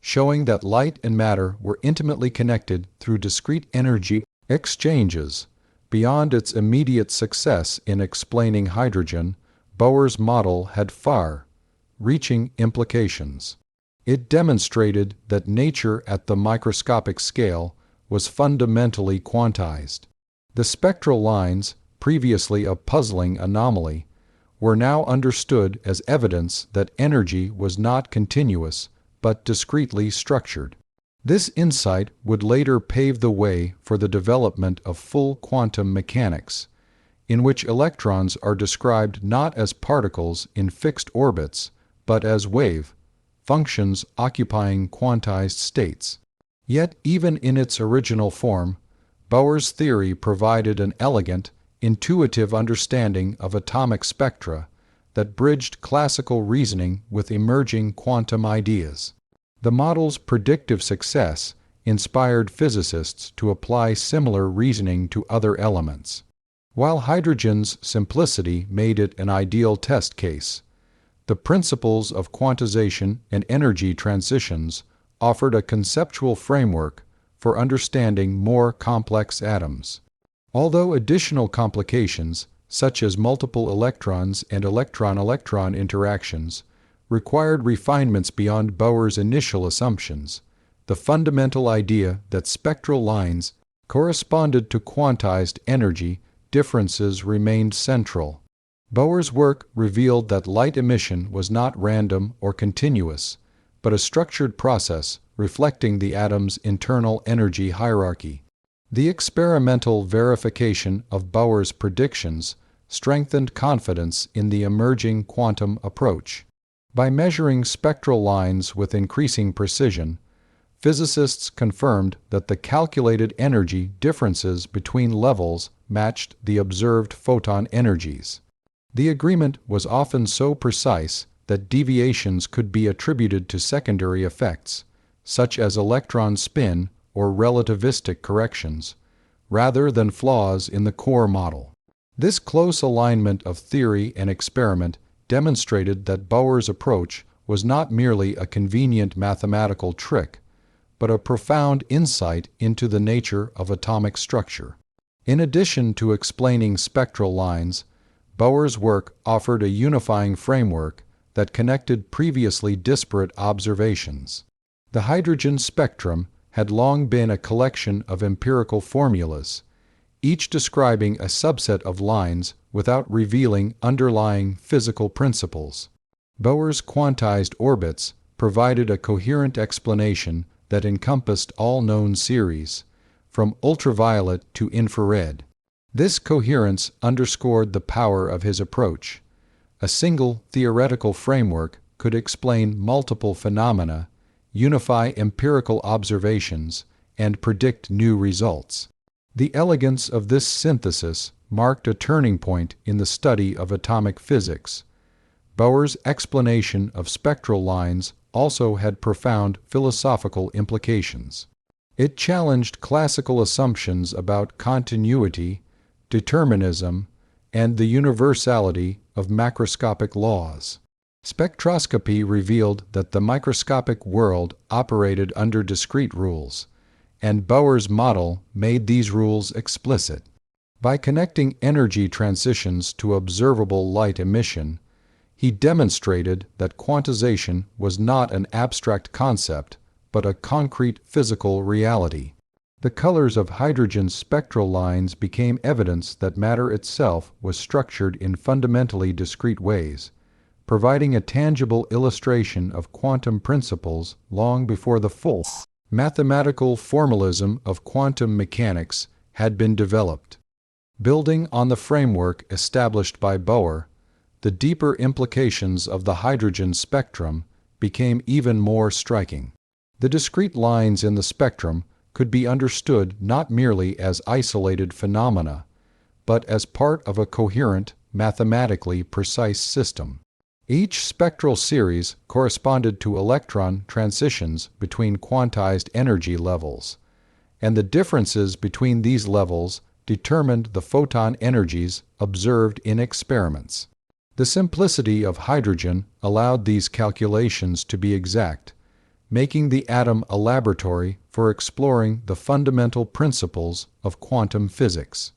showing that light and matter were intimately connected through discrete energy exchanges. Beyond its immediate success in explaining hydrogen, Bohr's model had far-reaching implications. It demonstrated that nature at the microscopic scale was fundamentally quantized. The spectral lines, previously a puzzling anomaly, were now understood as evidence that energy was not continuous but discretely structured. This insight would later pave the way for the development of full quantum mechanics, in which electrons are described not as particles in fixed orbits, but as wave functions occupying quantized states. Yet, even in its original form, Bohr's theory provided an elegant, intuitive understanding of atomic spectra that bridged classical reasoning with emerging quantum ideas. The model's predictive success inspired physicists to apply similar reasoning to other elements. While hydrogen's simplicity made it an ideal test case, the principles of quantization and energy transitions offered a conceptual framework for understanding more complex atoms. Although additional complications, such as multiple electrons and electron-electron interactions, required refinements beyond Bohr's initial assumptions, the fundamental idea that spectral lines corresponded to quantized energy differences remained central. Bohr's work revealed that light emission was not random or continuous, but a structured process reflecting the atom's internal energy hierarchy. The experimental verification of Bohr's predictions strengthened confidence in the emerging quantum approach. By measuring spectral lines with increasing precision, physicists confirmed that the calculated energy differences between levels matched the observed photon energies. The agreement was often so precise that deviations could be attributed to secondary effects, such as electron spin or relativistic corrections, rather than flaws in the core model. This close alignment of theory and experiment demonstrated that Bohr's approach was not merely a convenient mathematical trick, but a profound insight into the nature of atomic structure. In addition to explaining spectral lines, Bohr's work offered a unifying framework that connected previously disparate observations. The hydrogen spectrum had long been a collection of empirical formulas, each describing a subset of lines without revealing underlying physical principles. Bohr's quantized orbits provided a coherent explanation that encompassed all known series, from ultraviolet to infrared. This coherence underscored the power of his approach. A single theoretical framework could explain multiple phenomena, unify empirical observations, and predict new results. The elegance of this synthesis marked a turning point in the study of atomic physics. Bohr's explanation of spectral lines also had profound philosophical implications. It challenged classical assumptions about continuity, determinism, and the universality of macroscopic laws. Spectroscopy revealed that the microscopic world operated under discrete rules, and Bohr's model made these rules explicit. By connecting energy transitions to observable light emission, he demonstrated that quantization was not an abstract concept, but a concrete physical reality. The colors of hydrogen's spectral lines became evidence that matter itself was structured in fundamentally discrete ways, providing a tangible illustration of quantum principles long before the full mathematical formalism of quantum mechanics had been developed. Building on the framework established by Bohr, the deeper implications of the hydrogen spectrum became even more striking. The discrete lines in the spectrum could be understood not merely as isolated phenomena, but as part of a coherent, mathematically precise system. Each spectral series corresponded to electron transitions between quantized energy levels, and the differences between these levels determined the photon energies observed in experiments. The simplicity of hydrogen allowed these calculations to be exact, making the atom a laboratory for exploring the fundamental principles of quantum physics.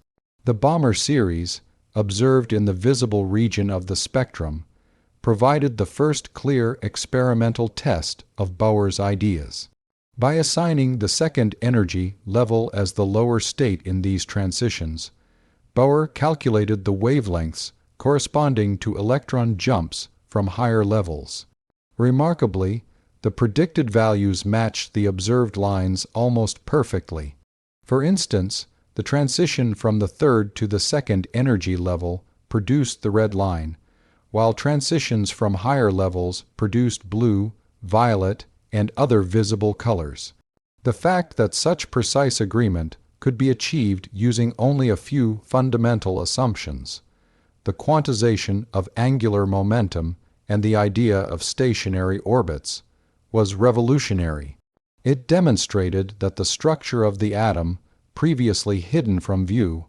The Balmer series, observed in the visible region of the spectrum, provided the first clear experimental test of Bohr's ideas. By assigning the second energy level as the lower state in these transitions, Bohr calculated the wavelengths corresponding to electron jumps from higher levels. Remarkably, the predicted values matched the observed lines almost perfectly. For instance, the transition from the third to the second energy level produced the red line, while transitions from higher levels produced blue, violet, and other visible colors. The fact that such precise agreement could be achieved using only a few fundamental assumptions, the quantization of angular momentum and the idea of stationary orbits, was revolutionary. It demonstrated that the structure of the atom, previously hidden from view,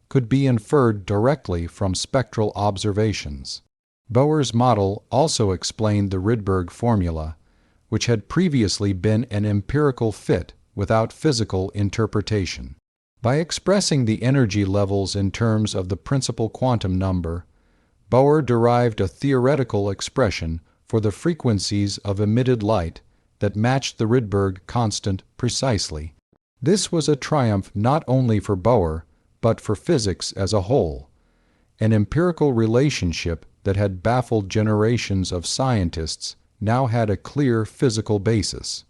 could be inferred directly from spectral observations. Bohr's model also explained the Rydberg formula, which had previously been an empirical fit without physical interpretation. By expressing the energy levels in terms of the principal quantum number, Bohr derived a theoretical expression for the frequencies of emitted light that matched the Rydberg constant precisely. This was a triumph not only for Bohr, but for physics as a whole. An empirical relationship that had baffled generations of scientists now had a clear physical basis.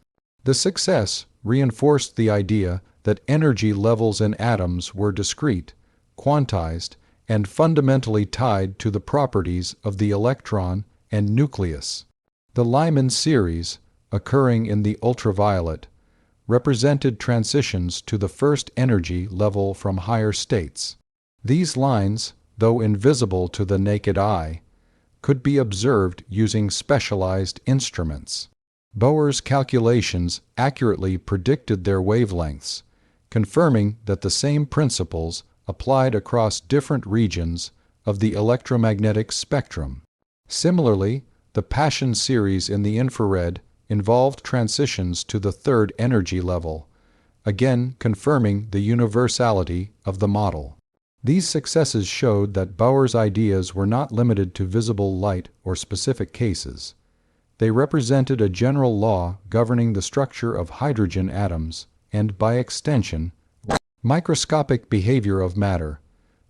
The success reinforced the idea that energy levels in atoms were discrete, quantized, and fundamentally tied to the properties of the electron and nucleus. The Lyman series, occurring in the ultraviolet, represented transitions to the first energy level from higher states. These lines, though invisible to the naked eye, could be observed using specialized instruments. Bohr's calculations accurately predicted their wavelengths, confirming that the same principles applied across different regions of the electromagnetic spectrum. Similarly, the Paschen series in the infrared involved transitions to the third energy level, again confirming the universality of the model. These successes showed that Bohr's ideas were not limited to visible light or specific cases. They represented a general law governing the structure of hydrogen atoms and, by extension, microscopic behavior of matter.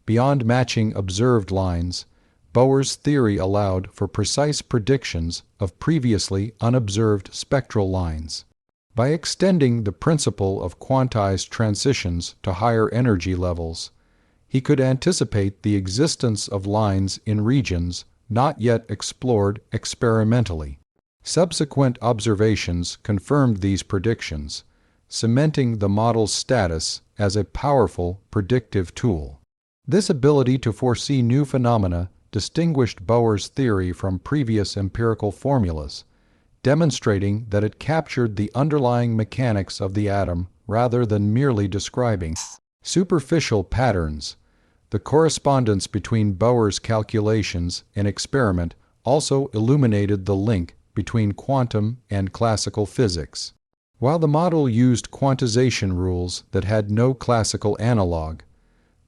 Beyond matching observed lines, Bohr's theory allowed for precise predictions of previously unobserved spectral lines. By extending the principle of quantized transitions to higher energy levels, he could anticipate the existence of lines in regions not yet explored experimentally. Subsequent observations confirmed these predictions, cementing the model's status as a powerful predictive tool. This ability to foresee new phenomena distinguished Bohr's theory from previous empirical formulas, demonstrating that it captured the underlying mechanics of the atom rather than merely describing superficial patterns. The correspondence between Bohr's calculations and experiment also illuminated the link between quantum and classical physics. While the model used quantization rules that had no classical analog,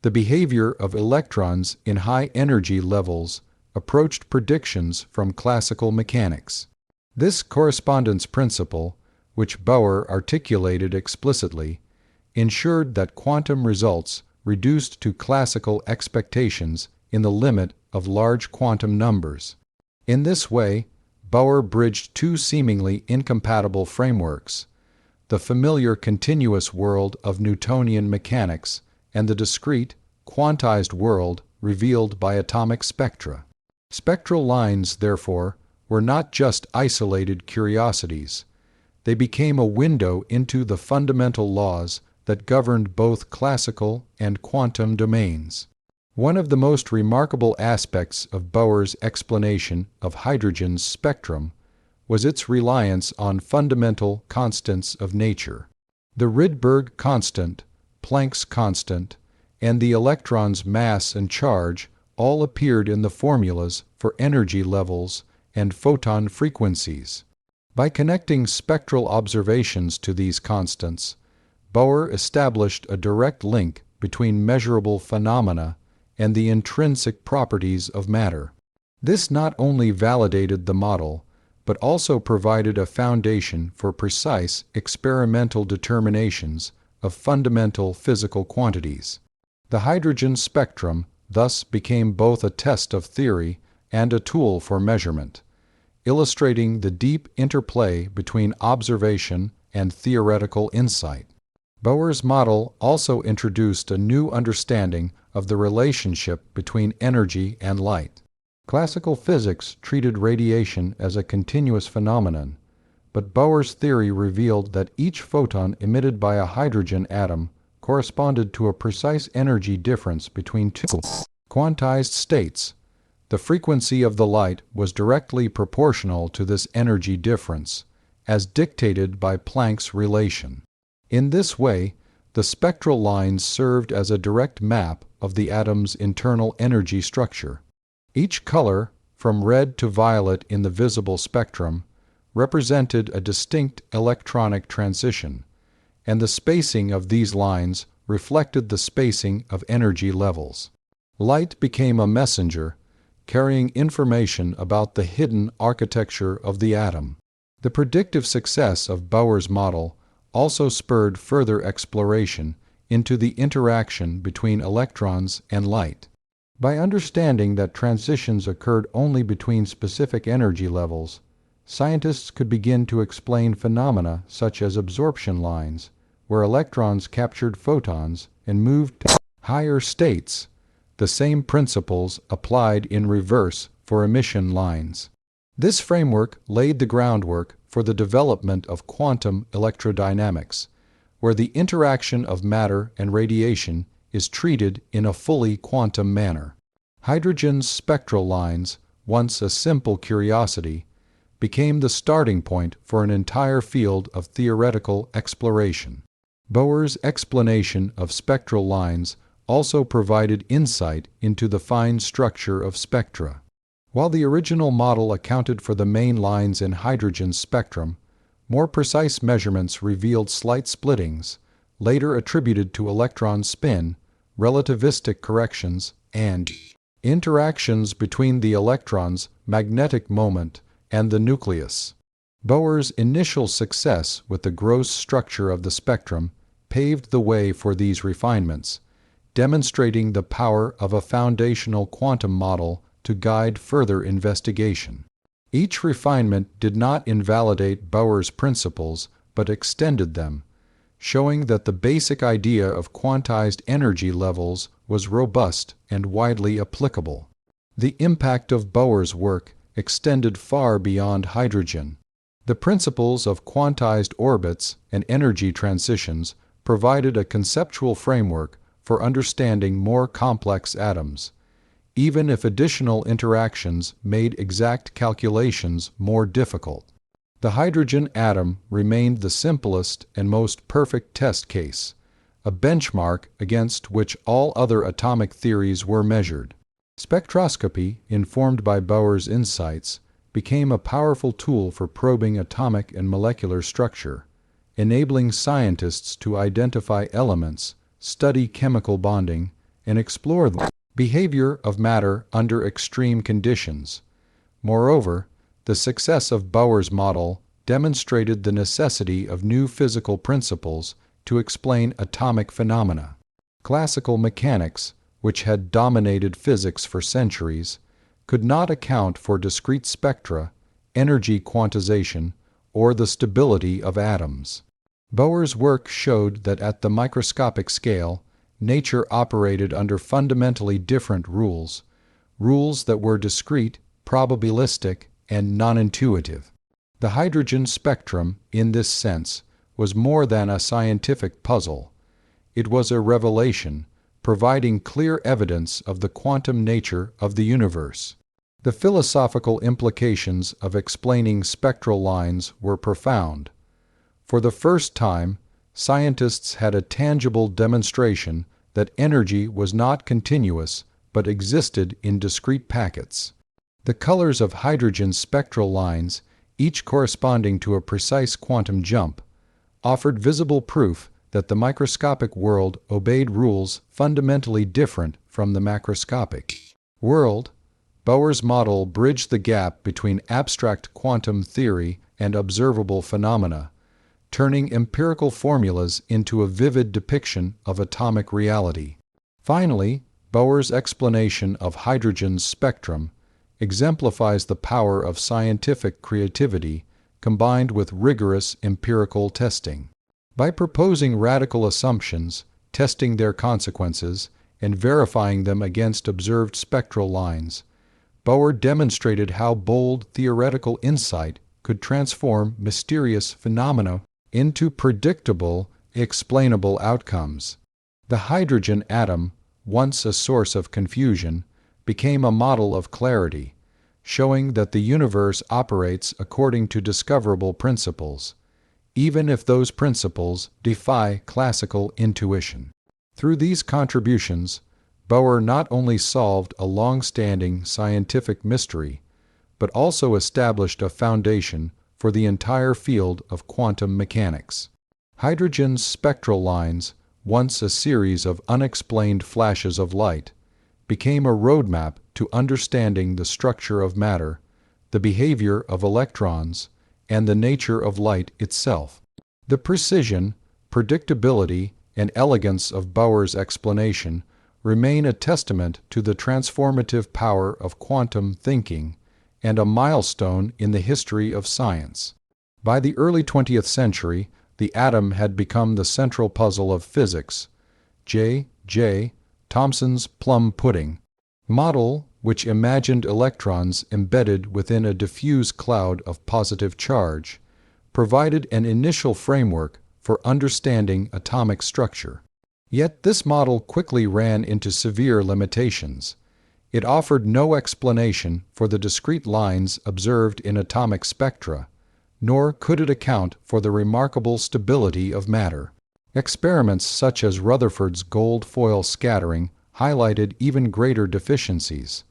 the behavior of electrons in high energy levels approached predictions from classical mechanics. This correspondence principle, which Bohr articulated explicitly, ensured that quantum results reduced to classical expectations in the limit of large quantum numbers. In this way, Bohr bridged two seemingly incompatible frameworks: the familiar continuous world of Newtonian mechanics and the discrete, quantized world revealed by atomic spectra. Spectral lines, therefore, were not just isolated curiosities. They became a window into the fundamental laws that governed both classical and quantum domains. One of the most remarkable aspects of Bohr's explanation of hydrogen's spectrum was its reliance on fundamental constants of nature. The Rydberg constant, Planck's constant, and the electron's mass and charge all appeared in the formulas for energy levels and photon frequencies. By connecting spectral observations to these constants, Bohr established a direct link between measurable phenomena and the intrinsic properties of matter. This not only validated the model, but also provided a foundation for precise experimental determinations of fundamental physical quantities. The hydrogen spectrum thus became both a test of theory and a tool for measurement, illustrating the deep interplay between observation and theoretical insight. Bohr's model also introduced a new understanding of the relationship between energy and light. Classical physics treated radiation as a continuous phenomenon, but Bohr's theory revealed that each photon emitted by a hydrogen atom corresponded to a precise energy difference between two quantized states. The frequency of the light was directly proportional to this energy difference, as dictated by Planck's relation. In this way, the spectral lines served as a direct map of the atom's internal energy structure. Each color, from red to violet in the visible spectrum, represented a distinct electronic transition, and the spacing of these lines reflected the spacing of energy levels. Light became a messenger, carrying information about the hidden architecture of the atom. The predictive success of Bohr's model also spurred further exploration into the interaction between electrons and light. By understanding that transitions occurred only between specific energy levels, scientists could begin to explain phenomena such as absorption lines, where electrons captured photons and moved to higher states. The same principles applied in reverse for emission lines. This framework laid the groundwork for the development of quantum electrodynamics, where the interaction of matter and radiation is treated in a fully quantum manner. Hydrogen's spectral lines, once a simple curiosity, became the starting point for an entire field of theoretical exploration. Bohr's explanation of spectral lines also provided insight into the fine structure of spectra. While the original model accounted for the main lines in hydrogen's spectrum, more precise measurements revealed slight splittings, later attributed to electron spin, relativistic corrections, and interactions between the electron's magnetic moment and the nucleus. Bohr's initial success with the gross structure of the spectrum paved the way for these refinements, demonstrating the power of a foundational quantum model to guide further investigation. Each refinement did not invalidate Bohr's principles, but extended them, showing that the basic idea of quantized energy levels was robust and widely applicable. The impact of Bohr's work extended far beyond hydrogen. The principles of quantized orbits and energy transitions provided a conceptual framework for understanding more complex atoms, even if additional interactions made exact calculations more difficult. The hydrogen atom remained the simplest and most perfect test case, a benchmark against which all other atomic theories were measured. Spectroscopy, informed by Bohr's insights, became a powerful tool for probing atomic and molecular structure, enabling scientists to identify elements, study chemical bonding, and explore the behavior of matter under extreme conditions. Moreover, the success of Bohr's model demonstrated the necessity of new physical principles to explain atomic phenomena. Classical mechanics, which had dominated physics for centuries, could not account for discrete spectra, energy quantization, or the stability of atoms. Bohr's work showed that at the microscopic scale, nature operated under fundamentally different rules, rules that were discrete, probabilistic, and non-intuitive. The hydrogen spectrum, in this sense, was more than a scientific puzzle. It was a revelation, providing clear evidence of the quantum nature of the universe. The philosophical implications of explaining spectral lines were profound. For the first time, scientists had a tangible demonstration that energy was not continuous but existed in discrete packets. The colors of hydrogen spectral lines, each corresponding to a precise quantum jump, offered visible proof that the microscopic world obeyed rules fundamentally different from the macroscopic world. Bohr's model bridged the gap between abstract quantum theory and observable phenomena, turning empirical formulas into a vivid depiction of atomic reality. Finally, Bohr's explanation of hydrogen's spectrum exemplifies the power of scientific creativity combined with rigorous empirical testing. By proposing radical assumptions, testing their consequences, and verifying them against observed spectral lines, Bohr demonstrated how bold theoretical insight could transform mysterious phenomena into predictable, explainable outcomes. The hydrogen atom, once a source of confusion, became a model of clarity, showing that the universe operates according to discoverable principles, even if those principles defy classical intuition. Through these contributions, Bohr not only solved a long-standing scientific mystery, but also established a foundation for the entire field of quantum mechanics. Hydrogen's spectral lines, once a series of unexplained flashes of light, became a roadmap to understanding the structure of matter, the behavior of electrons, and the nature of light itself. The precision, predictability, and elegance of Bohr's explanation remain a testament to the transformative power of quantum thinking and a milestone in the history of science. By the early 20th century, the atom had become the central puzzle of physics. J. Thomson's plum pudding model, which imagined electrons embedded within a diffuse cloud of positive charge, provided an initial framework for understanding atomic structure. Yet this model quickly ran into severe limitations. It offered no explanation for the discrete lines observed in atomic spectra, nor could it account for the remarkable stability of matter. Experiments such as Rutherford's gold foil scattering highlighted even greater deficiencies.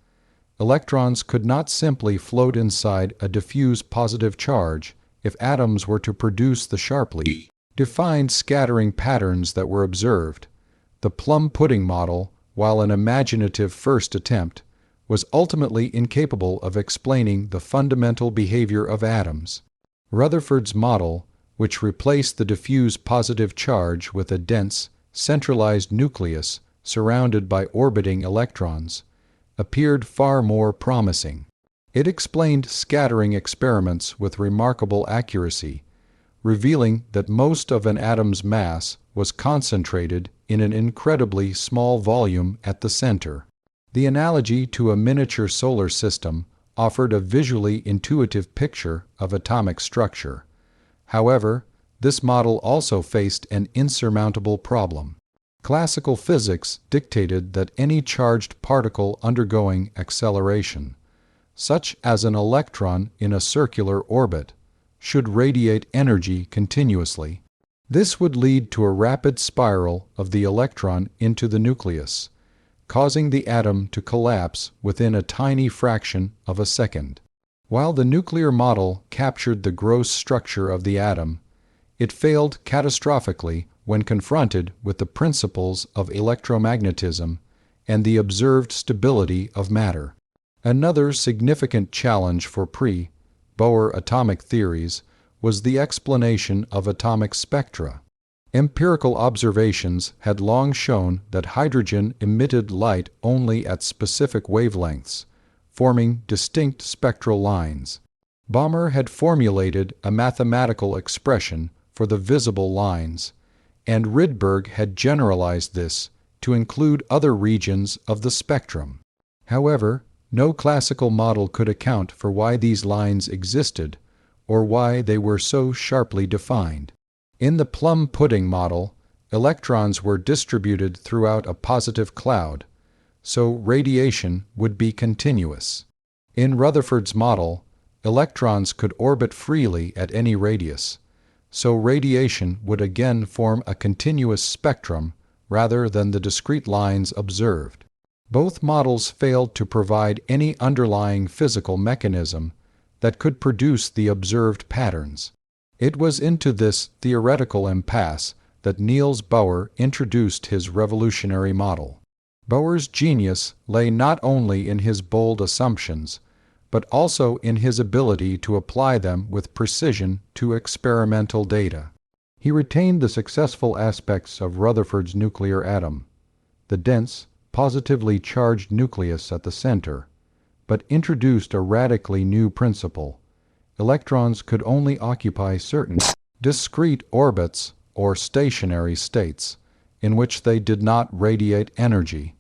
Electrons could not simply float inside a diffuse positive charge if atoms were to produce the sharply defined scattering patterns that were observed. The plum pudding model, while an imaginative first attempt, was ultimately incapable of explaining the fundamental behavior of atoms. Rutherford's model, which replaced the diffuse positive charge with a dense, centralized nucleus surrounded by orbiting electrons, appeared far more promising. It explained scattering experiments with remarkable accuracy, revealing that most of an atom's mass was concentrated in an incredibly small volume at the center. The analogy to a miniature solar system offered a visually intuitive picture of atomic structure. However, this model also faced an insurmountable problem. Classical physics dictated that any charged particle undergoing acceleration, such as an electron in a circular orbit, should radiate energy continuously. This would lead to a rapid spiral of the electron into the nucleus, causing the atom to collapse within a tiny fraction of a second. While the nuclear model captured the gross structure of the atom, it failed catastrophically when confronted with the principles of electromagnetism and the observed stability of matter. Another significant challenge for pre-Bohr atomic theories was the explanation of atomic spectra. Empirical observations had long shown that hydrogen emitted light only at specific wavelengths, forming distinct spectral lines. Bohr had formulated a mathematical expression for the visible lines, and Rydberg had generalized this to include other regions of the spectrum. However, no classical model could account for why these lines existed or why they were so sharply defined. In the plum pudding model, electrons were distributed throughout a positive cloud, so radiation would be continuous. In Rutherford's model, electrons could orbit freely at any radius, so radiation would again form a continuous spectrum rather than the discrete lines observed. Both models failed to provide any underlying physical mechanism that could produce the observed patterns. It was into this theoretical impasse that Niels Bohr introduced his revolutionary model. Bohr's genius lay not only in his bold assumptions, but also in his ability to apply them with precision to experimental data. He retained the successful aspects of Rutherford's nuclear atom, the dense, positively charged nucleus at the center, but introduced a radically new principle. Electrons could only occupy certain discrete orbits or stationary states in which they did not radiate energy.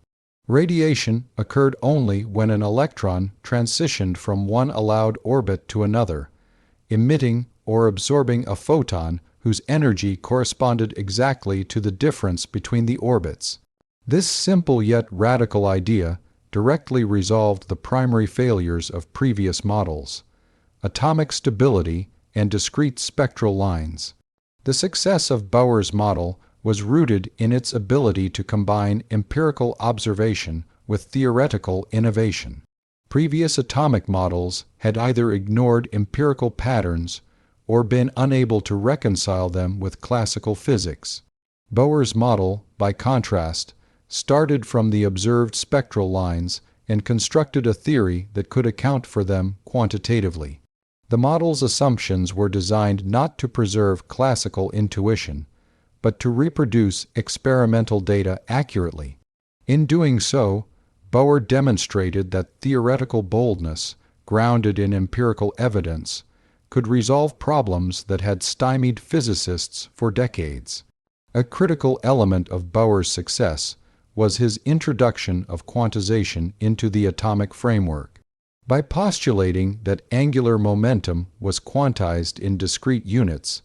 Radiation occurred only when an electron transitioned from one allowed orbit to another, emitting or absorbing a photon whose energy corresponded exactly to the difference between the orbits. This simple yet radical idea directly resolved the primary failures of previous models: atomic stability and discrete spectral lines. The success of Bohr's model was rooted in its ability to combine empirical observation with theoretical innovation. Previous atomic models had either ignored empirical patterns or been unable to reconcile them with classical physics. Bohr's model, by contrast, started from the observed spectral lines and constructed a theory that could account for them quantitatively. The model's assumptions were designed not to preserve classical intuition, but to reproduce experimental data accurately. In doing so, Bohr demonstrated that theoretical boldness, grounded in empirical evidence, could resolve problems that had stymied physicists for decades. A critical element of Bohr's success was his introduction of quantization into the atomic framework. By postulating that angular momentum was quantized in discrete units,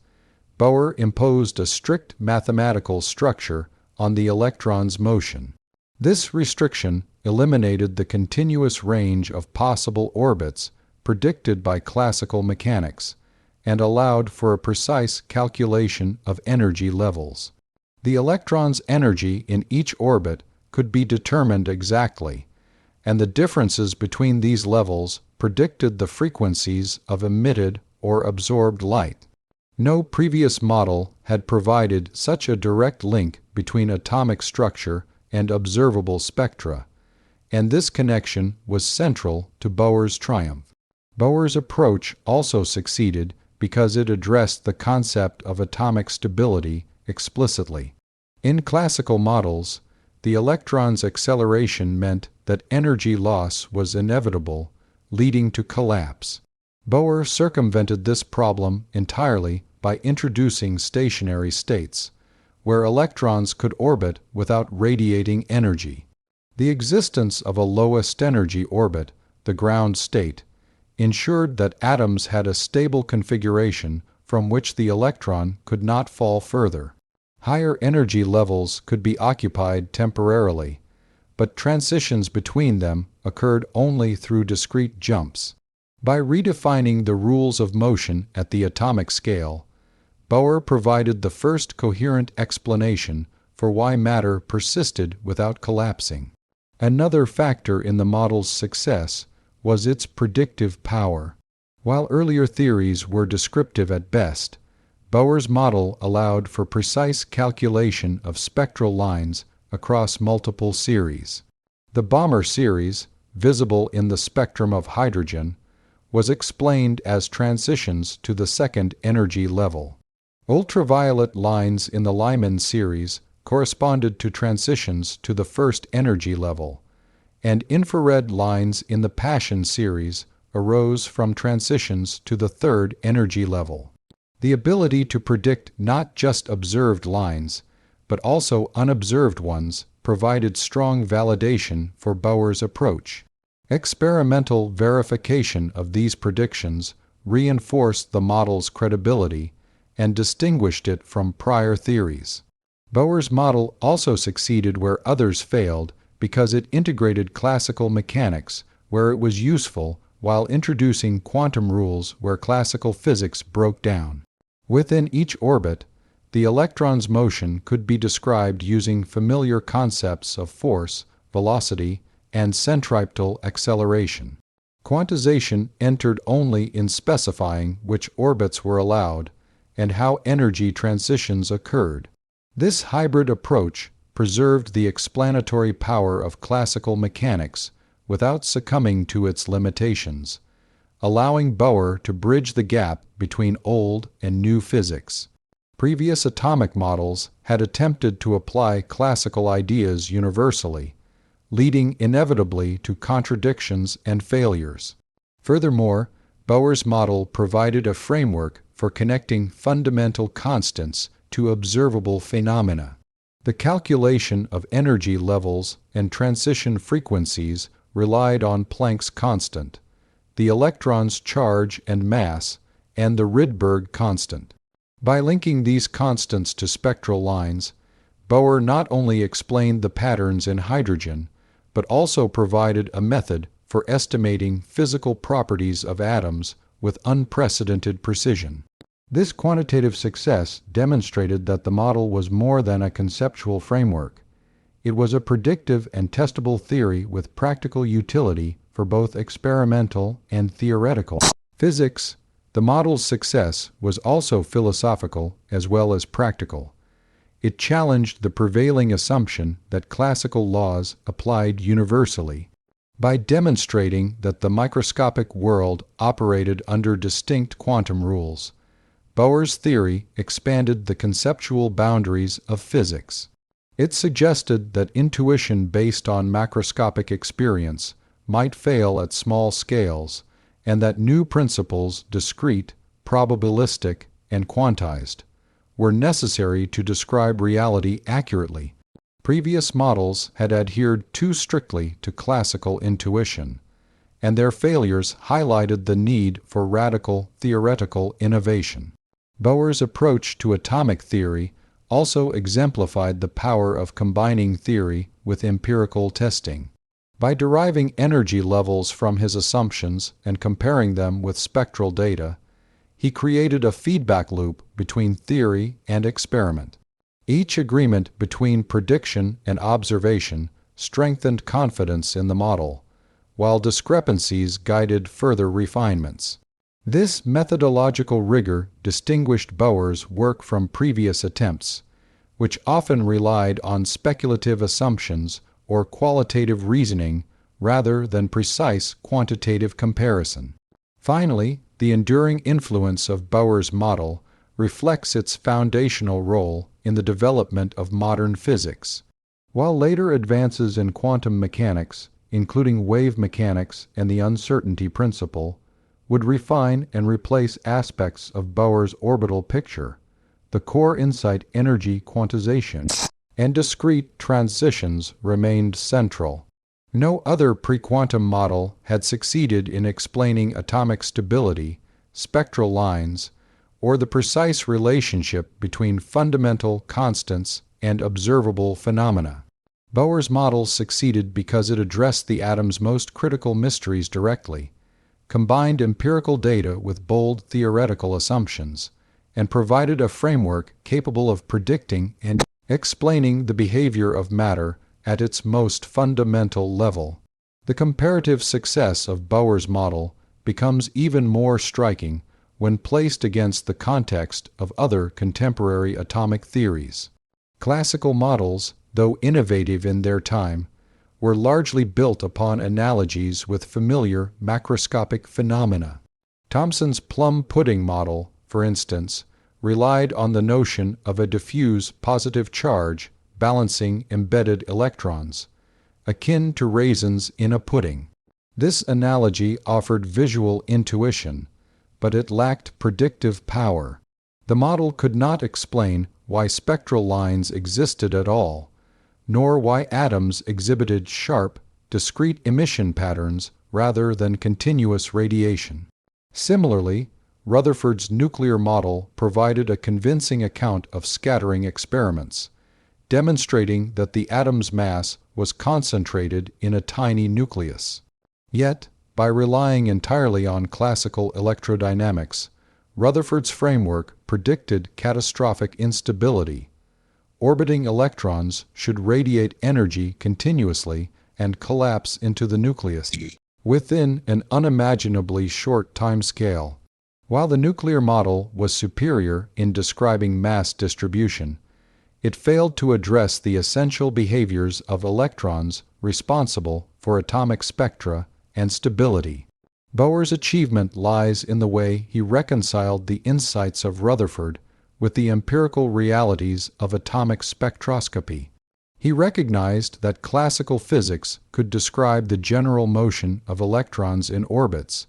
Bohr imposed a strict mathematical structure on the electron's motion. This restriction eliminated the continuous range of possible orbits predicted by classical mechanics and allowed for a precise calculation of energy levels. The electron's energy in each orbit could be determined exactly, and the differences between these levels predicted the frequencies of emitted or absorbed light. No previous model had provided such a direct link between atomic structure and observable spectra, and this connection was central to Bohr's triumph. Bohr's approach also succeeded because it addressed the concept of atomic stability explicitly. In classical models, the electron's acceleration meant that energy loss was inevitable, leading to collapse. Bohr circumvented this problem entirely by introducing stationary states, where electrons could orbit without radiating energy. The existence of a lowest energy orbit, the ground state, ensured that atoms had a stable configuration from which the electron could not fall further. Higher energy levels could be occupied temporarily, but transitions between them occurred only through discrete jumps. By redefining the rules of motion at the atomic scale, Bohr provided the first coherent explanation for why matter persisted without collapsing. Another factor in the model's success was its predictive power. While earlier theories were descriptive at best, Bohr's model allowed for precise calculation of spectral lines across multiple series. The Balmer series, visible in the spectrum of hydrogen, was explained as transitions to the second energy level. Ultraviolet lines in the Lyman series corresponded to transitions to the first energy level, and infrared lines in the Paschen series arose from transitions to the third energy level. The ability to predict not just observed lines, but also unobserved ones provided strong validation for Bohr's approach. Experimental verification of these predictions reinforced the model's credibility and distinguished it from prior theories. Bohr's model also succeeded where others failed because it integrated classical mechanics where it was useful while introducing quantum rules where classical physics broke down. Within each orbit, the electron's motion could be described using familiar concepts of force, velocity, and centripetal acceleration. Quantization entered only in specifying which orbits were allowed and how energy transitions occurred. This hybrid approach preserved the explanatory power of classical mechanics without succumbing to its limitations, allowing Bohr to bridge the gap between old and new physics. Previous atomic models had attempted to apply classical ideas universally, leading inevitably to contradictions and failures. Furthermore, Bohr's model provided a framework for connecting fundamental constants to observable phenomena. The calculation of energy levels and transition frequencies relied on Planck's constant, the electron's charge and mass, and the Rydberg constant. By linking these constants to spectral lines, Bohr not only explained the patterns in hydrogen, but also provided a method for estimating physical properties of atoms with unprecedented precision. This quantitative success demonstrated that the model was more than a conceptual framework. It was a predictive and testable theory with practical utility for both experimental and theoretical physics. The model's success was also philosophical as well as practical. It challenged the prevailing assumption that classical laws applied universally. By demonstrating that the microscopic world operated under distinct quantum rules, Bohr's theory expanded the conceptual boundaries of physics. It suggested that intuition based on macroscopic experience might fail at small scales, and that new principles, discrete, probabilistic, and quantized, were necessary to describe reality accurately. Previous models had adhered too strictly to classical intuition, and their failures highlighted the need for radical theoretical innovation. Bohr's approach to atomic theory also exemplified the power of combining theory with empirical testing. By deriving energy levels from his assumptions and comparing them with spectral data, he created a feedback loop between theory and experiment. Each agreement between prediction and observation strengthened confidence in the model, while discrepancies guided further refinements. This methodological rigor distinguished Bohr's work from previous attempts, which often relied on speculative assumptions or qualitative reasoning rather than precise quantitative comparison. Finally, the enduring influence of Bohr's model reflects its foundational role in the development of modern physics. While later advances in quantum mechanics, including wave mechanics and the uncertainty principle, would refine and replace aspects of Bohr's orbital picture, the core insight energy quantization and discrete transitions remained central. No other pre-quantum model had succeeded in explaining atomic stability, spectral lines, or the precise relationship between fundamental constants and observable phenomena. Bohr's model succeeded because it addressed the atom's most critical mysteries directly, combined empirical data with bold theoretical assumptions, and provided a framework capable of predicting and explaining the behavior of matter at its most fundamental level. The comparative success of Bohr's model becomes even more striking when placed against the context of other contemporary atomic theories. Classical models, though innovative in their time, were largely built upon analogies with familiar macroscopic phenomena. Thomson's plum pudding model, for instance, relied on the notion of a diffuse positive charge balancing embedded electrons, akin to raisins in a pudding. This analogy offered visual intuition, but it lacked predictive power. The model could not explain why spectral lines existed at all, nor why atoms exhibited sharp, discrete emission patterns rather than continuous radiation. Similarly, Rutherford's nuclear model provided a convincing account of scattering experiments, demonstrating that the atom's mass was concentrated in a tiny nucleus. Yet, by relying entirely on classical electrodynamics, Rutherford's framework predicted catastrophic instability. Orbiting electrons should radiate energy continuously and collapse into the nucleus within an unimaginably short time scale. While the nuclear model was superior in describing mass distribution, it failed to address the essential behaviors of electrons responsible for atomic spectra and stability. Bohr's achievement lies in the way he reconciled the insights of Rutherford with the empirical realities of atomic spectroscopy. He recognized that classical physics could describe the general motion of electrons in orbits,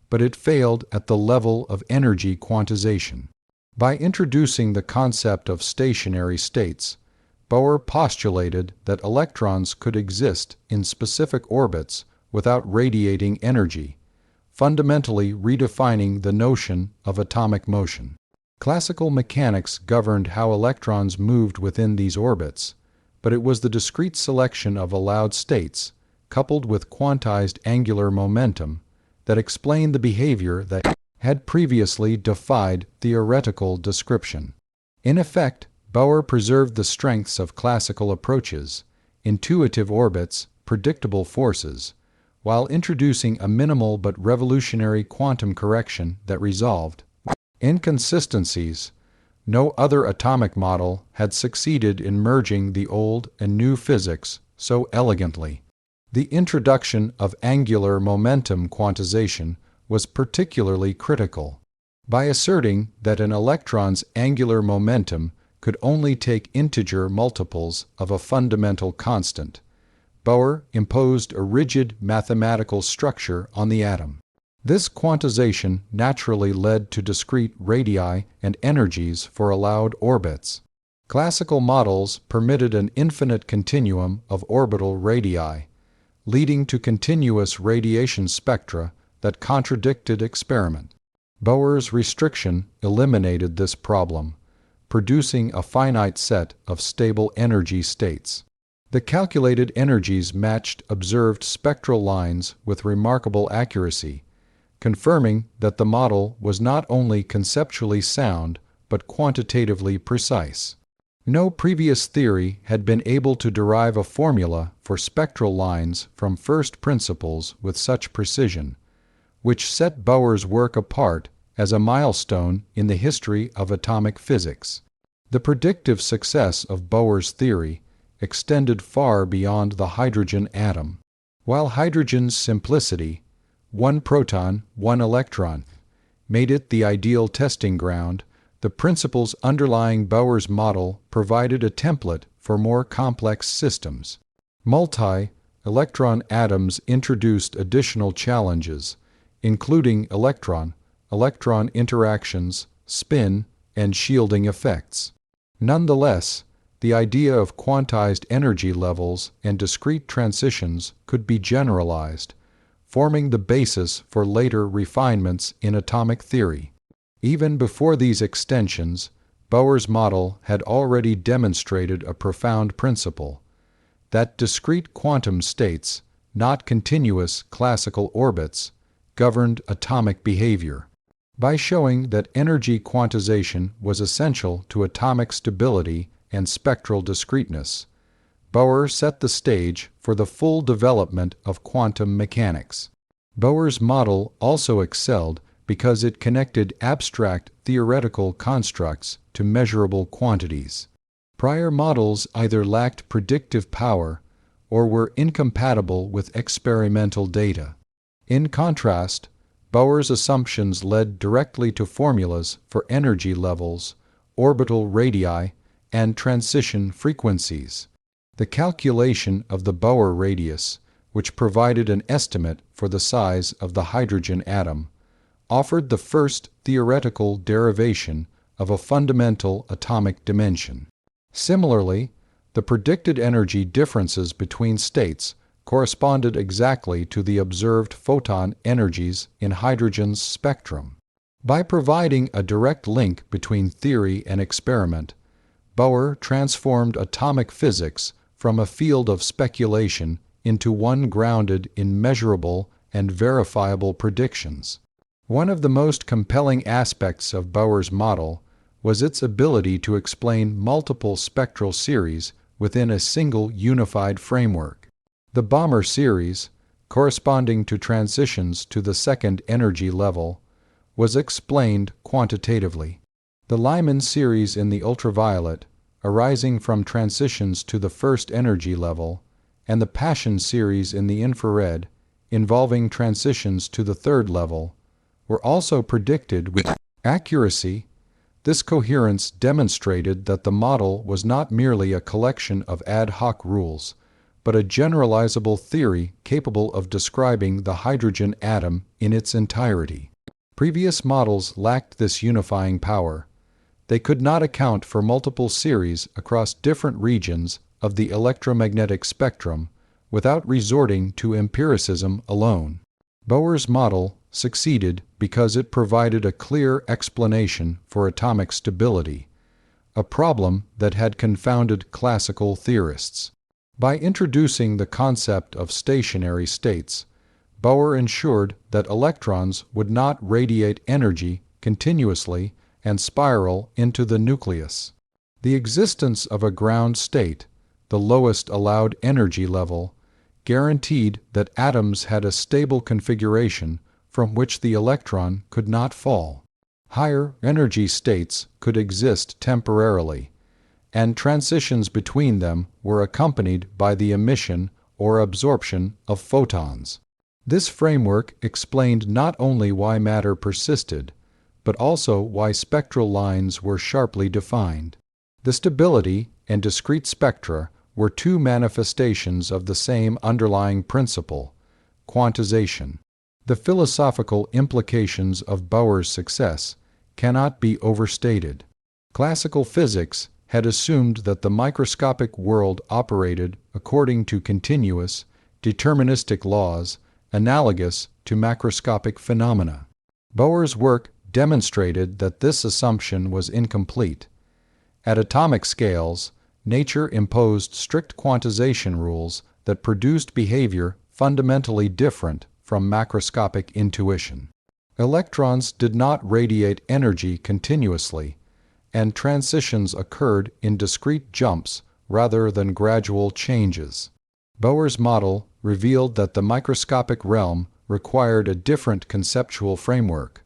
but it failed at the level of energy quantization. By introducing the concept of stationary states, Bohr postulated that electrons could exist in specific orbits without radiating energy, fundamentally redefining the notion of atomic motion. Classical mechanics governed how electrons moved within these orbits, but it was the discrete selection of allowed states, coupled with quantized angular momentum, that explained the behavior that had previously defied theoretical description. In effect, Bohr preserved the strengths of classical approaches, intuitive orbits, predictable forces, while introducing a minimal but revolutionary quantum correction that resolved inconsistencies. No other atomic model had succeeded in merging the old and new physics so elegantly. The introduction of angular momentum quantization was particularly critical. By asserting that an electron's angular momentum could only take integer multiples of a fundamental constant, Bohr imposed a rigid mathematical structure on the atom. This quantization naturally led to discrete radii and energies for allowed orbits. Classical models permitted an infinite continuum of orbital radii, leading to continuous radiation spectra that contradicted experiment. Bohr's restriction eliminated this problem, producing a finite set of stable energy states. The calculated energies matched observed spectral lines with remarkable accuracy, confirming that the model was not only conceptually sound but quantitatively precise. No previous theory had been able to derive a formula for spectral lines from first principles with such precision, which set Bohr's work apart as a milestone in the history of atomic physics. The predictive success of Bohr's theory extended far beyond the hydrogen atom. While hydrogen's simplicity, one proton, one electron, made it the ideal testing ground, the principles underlying Bohr's model provided a template for more complex systems. Multi-electron atoms introduced additional challenges, including electron-electron interactions, spin, and shielding effects. Nonetheless, the idea of quantized energy levels and discrete transitions could be generalized, forming the basis for later refinements in atomic theory. Even before these extensions, Bohr's model had already demonstrated a profound principle: that discrete quantum states, not continuous classical orbits, governed atomic behavior. By showing that energy quantization was essential to atomic stability and spectral discreteness, Bohr set the stage for the full development of quantum mechanics. Bohr's model also excelled because it connected abstract theoretical constructs to measurable quantities. Prior models either lacked predictive power or were incompatible with experimental data. In contrast, Bohr's assumptions led directly to formulas for energy levels, orbital radii, and transition frequencies. The calculation of the Bohr radius, which provided an estimate for the size of the hydrogen atom, offered the first theoretical derivation of a fundamental atomic dimension. Similarly, the predicted energy differences between states corresponded exactly to the observed photon energies in hydrogen's spectrum. By providing a direct link between theory and experiment, Bohr transformed atomic physics from a field of speculation into one grounded in measurable and verifiable predictions. One of the most compelling aspects of Bohr's model was its ability to explain multiple spectral series within a single unified framework. The Balmer series, corresponding to transitions to the second energy level, was explained quantitatively. The Lyman series in the ultraviolet, arising from transitions to the first energy level, and the Paschen series in the infrared, involving transitions to the third level, were also predicted with accuracy. This coherence demonstrated that the model was not merely a collection of ad hoc rules, but a generalizable theory capable of describing the hydrogen atom in its entirety. Previous models lacked this unifying power. They could not account for multiple series across different regions of the electromagnetic spectrum without resorting to empiricism alone. Bohr's model succeeded because it provided a clear explanation for atomic stability, a problem that had confounded classical theorists. By introducing the concept of stationary states, Bohr ensured that electrons would not radiate energy continuously and spiral into the nucleus. The existence of a ground state, the lowest allowed energy level, guaranteed that atoms had a stable configuration from which the electron could not fall. Higher energy states could exist temporarily, and transitions between them were accompanied by the emission or absorption of photons. This framework explained not only why matter persisted, but also why spectral lines were sharply defined. The stability and discrete spectra were two manifestations of the same underlying principle, quantization. The philosophical implications of Bohr's success cannot be overstated. Classical physics had assumed that the microscopic world operated according to continuous, deterministic laws analogous to macroscopic phenomena. Bohr's work demonstrated that this assumption was incomplete. At atomic scales, nature imposed strict quantization rules that produced behavior fundamentally different from macroscopic intuition. Electrons did not radiate energy continuously, and transitions occurred in discrete jumps rather than gradual changes. Bohr's model revealed that the microscopic realm required a different conceptual framework,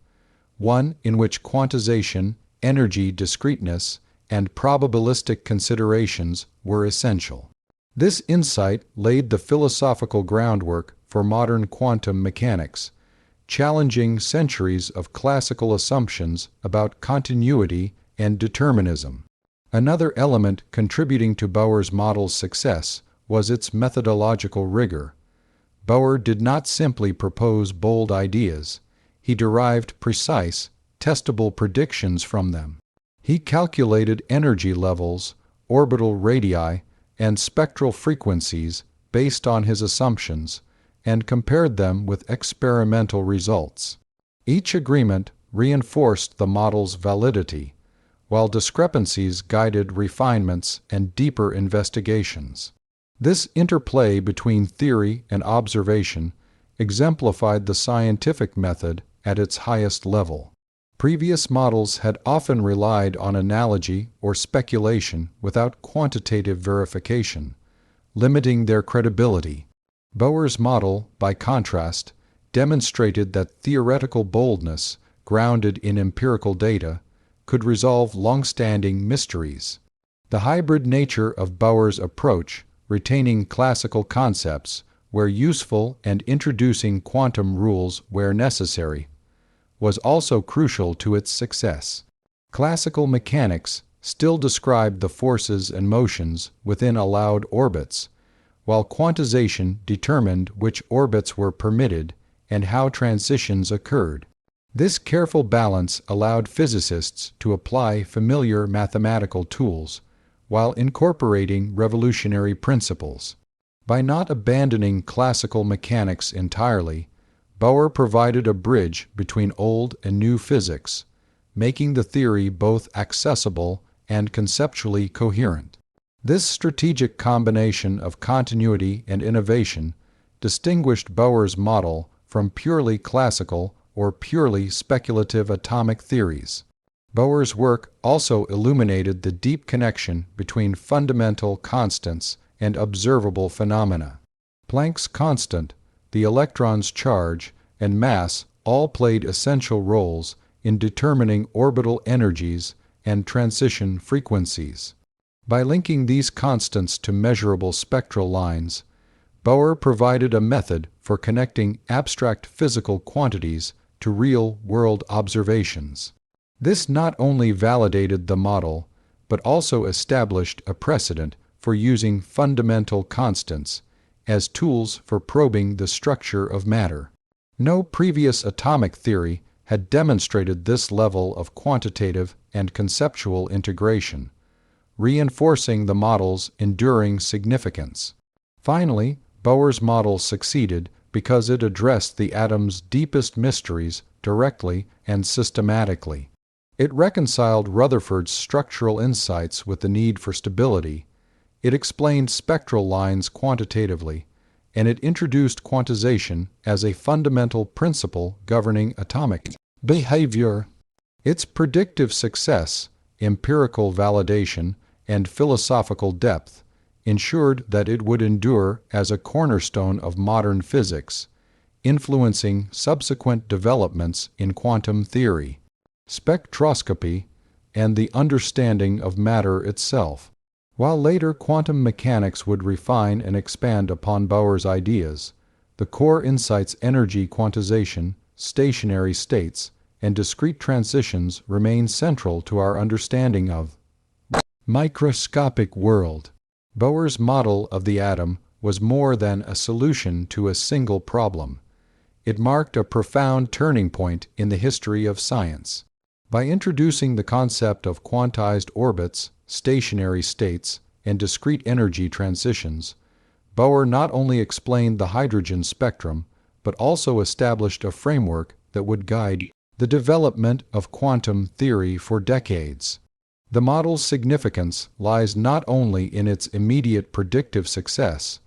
one in which quantization, energy discreteness, and probabilistic considerations were essential. This insight laid the philosophical groundwork for modern quantum mechanics, challenging centuries of classical assumptions about continuity and determinism. Another element contributing to Bohr's model's success was its methodological rigor. Bohr did not simply propose bold ideas. He derived precise, testable predictions from them. He calculated energy levels, orbital radii, and spectral frequencies based on his assumptions, and compared them with experimental results. Each agreement reinforced the model's validity, while discrepancies guided refinements and deeper investigations. This interplay between theory and observation exemplified the scientific method at its highest level. Previous models had often relied on analogy or speculation without quantitative verification, limiting their credibility. Bohr's model, by contrast, demonstrated that theoretical boldness, grounded in empirical data, could resolve long-standing mysteries. The hybrid nature of Bohr's approach, retaining classical concepts where useful and introducing quantum rules where necessary, was also crucial to its success. Classical mechanics still described the forces and motions within allowed orbits, while quantization determined which orbits were permitted and how transitions occurred. This careful balance allowed physicists to apply familiar mathematical tools while incorporating revolutionary principles. By not abandoning classical mechanics entirely, Bohr provided a bridge between old and new physics, making the theory both accessible and conceptually coherent. This strategic combination of continuity and innovation distinguished Bohr's model from purely classical or purely speculative atomic theories. Bohr's work also illuminated the deep connection between fundamental constants and observable phenomena. Planck's constant, the electron's charge, and mass all played essential roles in determining orbital energies and transition frequencies. By linking these constants to measurable spectral lines, Bohr provided a method for connecting abstract physical quantities to real-world observations. This not only validated the model, but also established a precedent for using fundamental constants as tools for probing the structure of matter. No previous atomic theory had demonstrated this level of quantitative and conceptual integration, reinforcing the model's enduring significance. Finally, Bohr's model succeeded because it addressed the atom's deepest mysteries directly and systematically. It reconciled Rutherford's structural insights with the need for stability, it explained spectral lines quantitatively, and it introduced quantization as a fundamental principle governing atomic behavior. Its predictive success, empirical validation, and philosophical depth ensured that it would endure as a cornerstone of modern physics, influencing subsequent developments in quantum theory, spectroscopy, and the understanding of matter itself. While later quantum mechanics would refine and expand upon Bohr's ideas, the core insights energy quantization, stationary states, and discrete transitions remain central to our understanding of microscopic world. Bohr's model of the atom was more than a solution to a single problem. It marked a profound turning point in the history of science. By introducing the concept of quantized orbits, stationary states, and discrete energy transitions, Bohr not only explained the hydrogen spectrum, but also established a framework that would guide the development of quantum theory for decades. The model's significance lies not only in its immediate predictive success,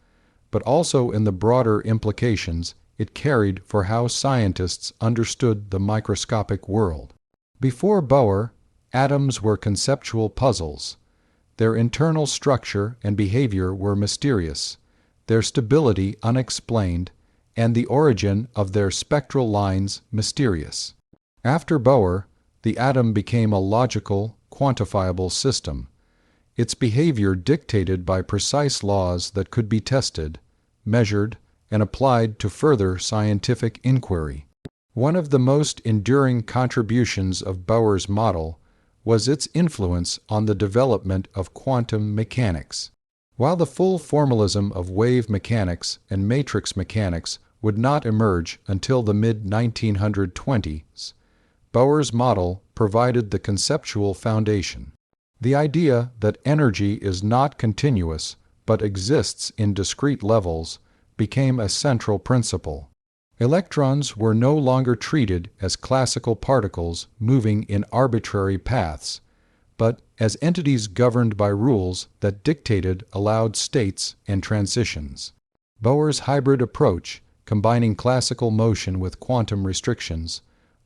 but also in the broader implications it carried for how scientists understood the microscopic world. Before Bohr, atoms were conceptual puzzles. Their internal structure and behavior were mysterious, their stability unexplained, and the origin of their spectral lines mysterious. After Bohr, the atom became a logical, quantifiable system, its behavior dictated by precise laws that could be tested, measured, and applied to further scientific inquiry. One of the most enduring contributions of Bohr's model was its influence on the development of quantum mechanics. While the full formalism of wave mechanics and matrix mechanics would not emerge until the mid-1920s, Bohr's model provided the conceptual foundation. The idea that energy is not continuous but exists in discrete levels became a central principle. Electrons were no longer treated as classical particles moving in arbitrary paths, but as entities governed by rules that dictated allowed states and transitions. Bohr's hybrid approach, combining classical motion with quantum restrictions,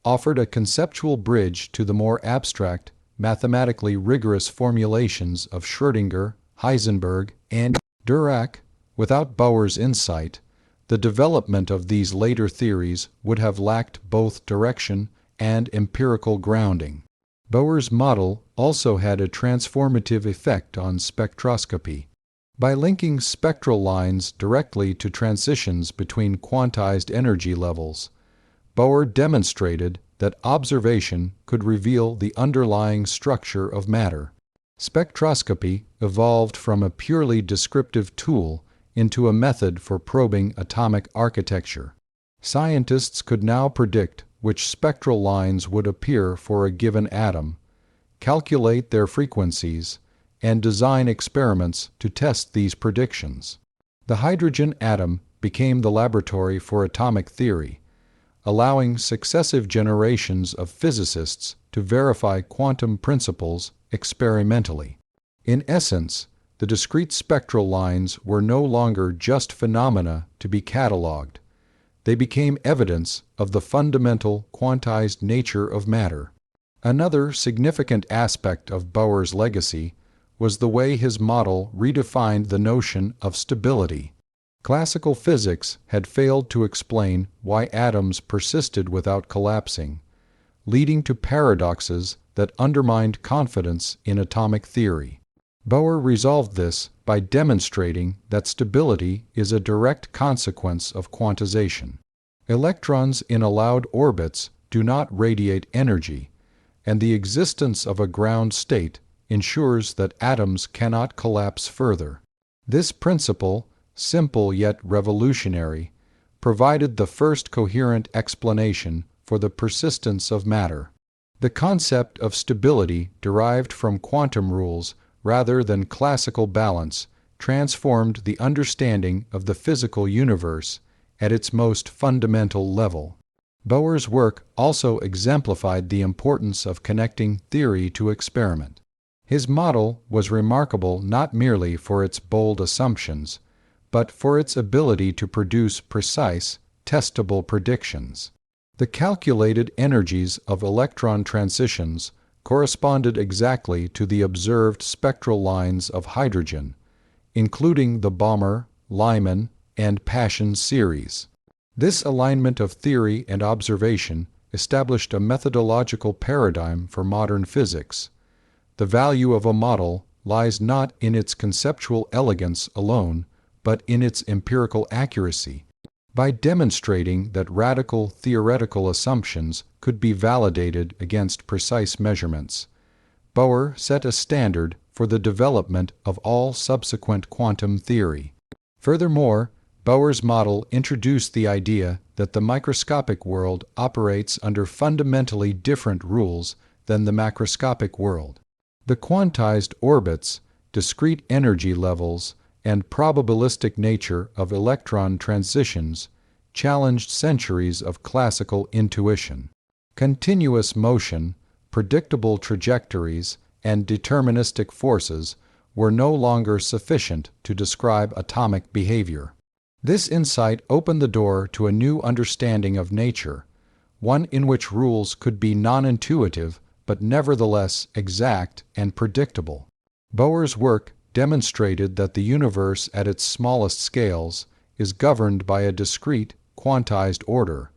offered a conceptual bridge to the more abstract, mathematically rigorous formulations of Schrödinger, Heisenberg, and Dirac. Without Bohr's insight, the development of these later theories would have lacked both direction and empirical grounding. Bohr's model also had a transformative effect on spectroscopy. By linking spectral lines directly to transitions between quantized energy levels, Bohr demonstrated that observation could reveal the underlying structure of matter. Spectroscopy evolved from a purely descriptive tool into a method for probing atomic architecture. Scientists could now predict which spectral lines would appear for a given atom, calculate their frequencies, and design experiments to test these predictions. The hydrogen atom became the laboratory for atomic theory, allowing successive generations of physicists to verify quantum principles experimentally. In essence, the discrete spectral lines were no longer just phenomena to be catalogued. They became evidence of the fundamental quantized nature of matter. Another significant aspect of Bohr's legacy was the way his model redefined the notion of stability. Classical physics had failed to explain why atoms persisted without collapsing, leading to paradoxes that undermined confidence in atomic theory. Bohr resolved this by demonstrating that stability is a direct consequence of quantization. Electrons in allowed orbits do not radiate energy, and the existence of a ground state ensures that atoms cannot collapse further. This principle, simple yet revolutionary, provided the first coherent explanation for the persistence of matter. The concept of stability derived from quantum rules rather than classical balance transformed the understanding of the physical universe at its most fundamental level. Bohr's work also exemplified the importance of connecting theory to experiment. His model was remarkable not merely for its bold assumptions, but for its ability to produce precise, testable predictions. The calculated energies of electron transitions corresponded exactly to the observed spectral lines of hydrogen, including the Balmer, Lyman, and Paschen series. This alignment of theory and observation established a methodological paradigm for modern physics. The value of a model lies not in its conceptual elegance alone, but in its empirical accuracy. By demonstrating that radical theoretical assumptions could be validated against precise measurements, Bohr set a standard for the development of all subsequent quantum theory. Furthermore, Bohr's model introduced the idea that the microscopic world operates under fundamentally different rules than the macroscopic world. The quantized orbits, discrete energy levels, and probabilistic nature of electron transitions challenged centuries of classical intuition. Continuous motion, predictable trajectories, and deterministic forces were no longer sufficient to describe atomic behavior. This insight opened the door to a new understanding of nature, one in which rules could be non-intuitive but nevertheless exact and predictable. Bohr's work demonstrated that the universe at its smallest scales is governed by a discrete, quantized order,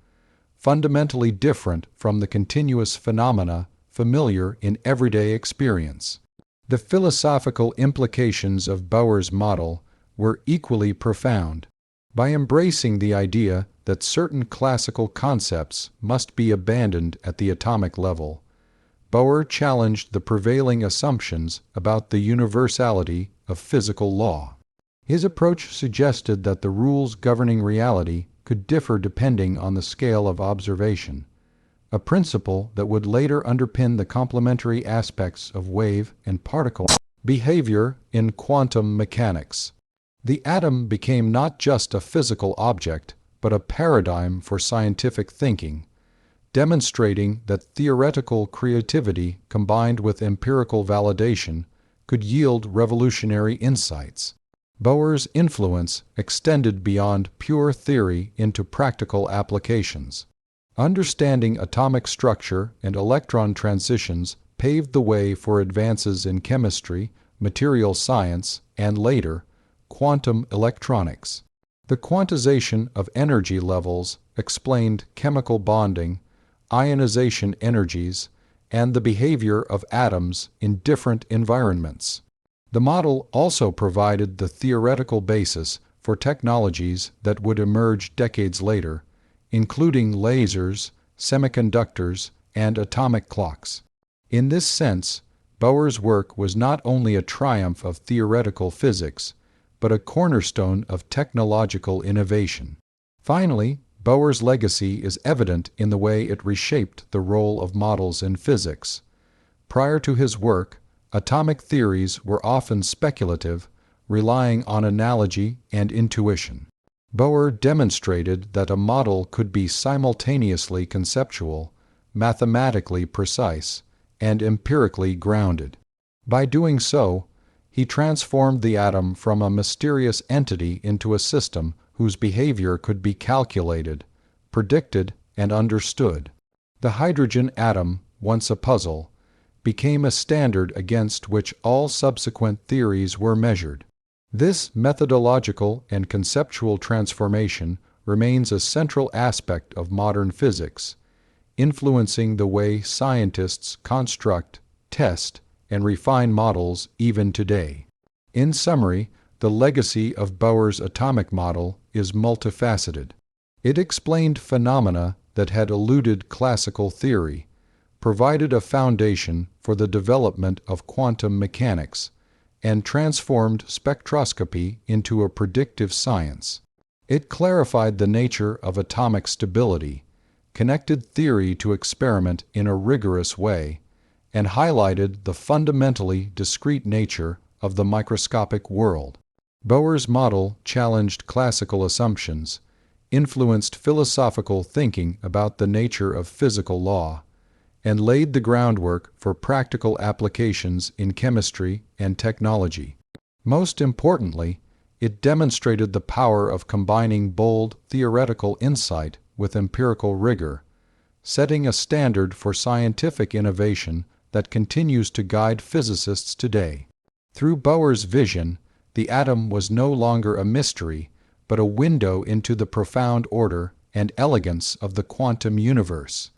fundamentally different from the continuous phenomena familiar in everyday experience. The philosophical implications of Bohr's model were equally profound. By embracing the idea that certain classical concepts must be abandoned at the atomic level, Bohr challenged the prevailing assumptions about the universality of physical law. His approach suggested that the rules governing reality could differ depending on the scale of observation, a principle that would later underpin the complementary aspects of wave and particle behavior in quantum mechanics. The atom became not just a physical object, but a paradigm for scientific thinking, demonstrating that theoretical creativity combined with empirical validation could yield revolutionary insights. Bohr's influence extended beyond pure theory into practical applications. Understanding atomic structure and electron transitions paved the way for advances in chemistry, material science, and later, quantum electronics. The quantization of energy levels explained chemical bonding, ionization energies, and the behavior of atoms in different environments. The model also provided the theoretical basis for technologies that would emerge decades later, including lasers, semiconductors, and atomic clocks. In this sense, Bohr's work was not only a triumph of theoretical physics, but a cornerstone of technological innovation. Finally, Bohr's legacy is evident in the way it reshaped the role of models in physics. Prior to his work, atomic theories were often speculative, relying on analogy and intuition. Bohr demonstrated that a model could be simultaneously conceptual, mathematically precise, and empirically grounded. By doing so, he transformed the atom from a mysterious entity into a system whose behavior could be calculated, predicted, and understood. The hydrogen atom, once a puzzle, became a standard against which all subsequent theories were measured. This methodological and conceptual transformation remains a central aspect of modern physics, influencing the way scientists construct, test, and refine models even today. In summary, the legacy of Bohr's atomic model is multifaceted. It explained phenomena that had eluded classical theory, provided a foundation for the development of quantum mechanics, and transformed spectroscopy into a predictive science. It clarified the nature of atomic stability, connected theory to experiment in a rigorous way, and highlighted the fundamentally discrete nature of the microscopic world. Bohr's model challenged classical assumptions, influenced philosophical thinking about the nature of physical law, and laid the groundwork for practical applications in chemistry and technology. Most importantly, it demonstrated the power of combining bold theoretical insight with empirical rigor, setting a standard for scientific innovation that continues to guide physicists today. Through Bohr's vision, the atom was no longer a mystery, but a window into the profound order and elegance of the quantum universe.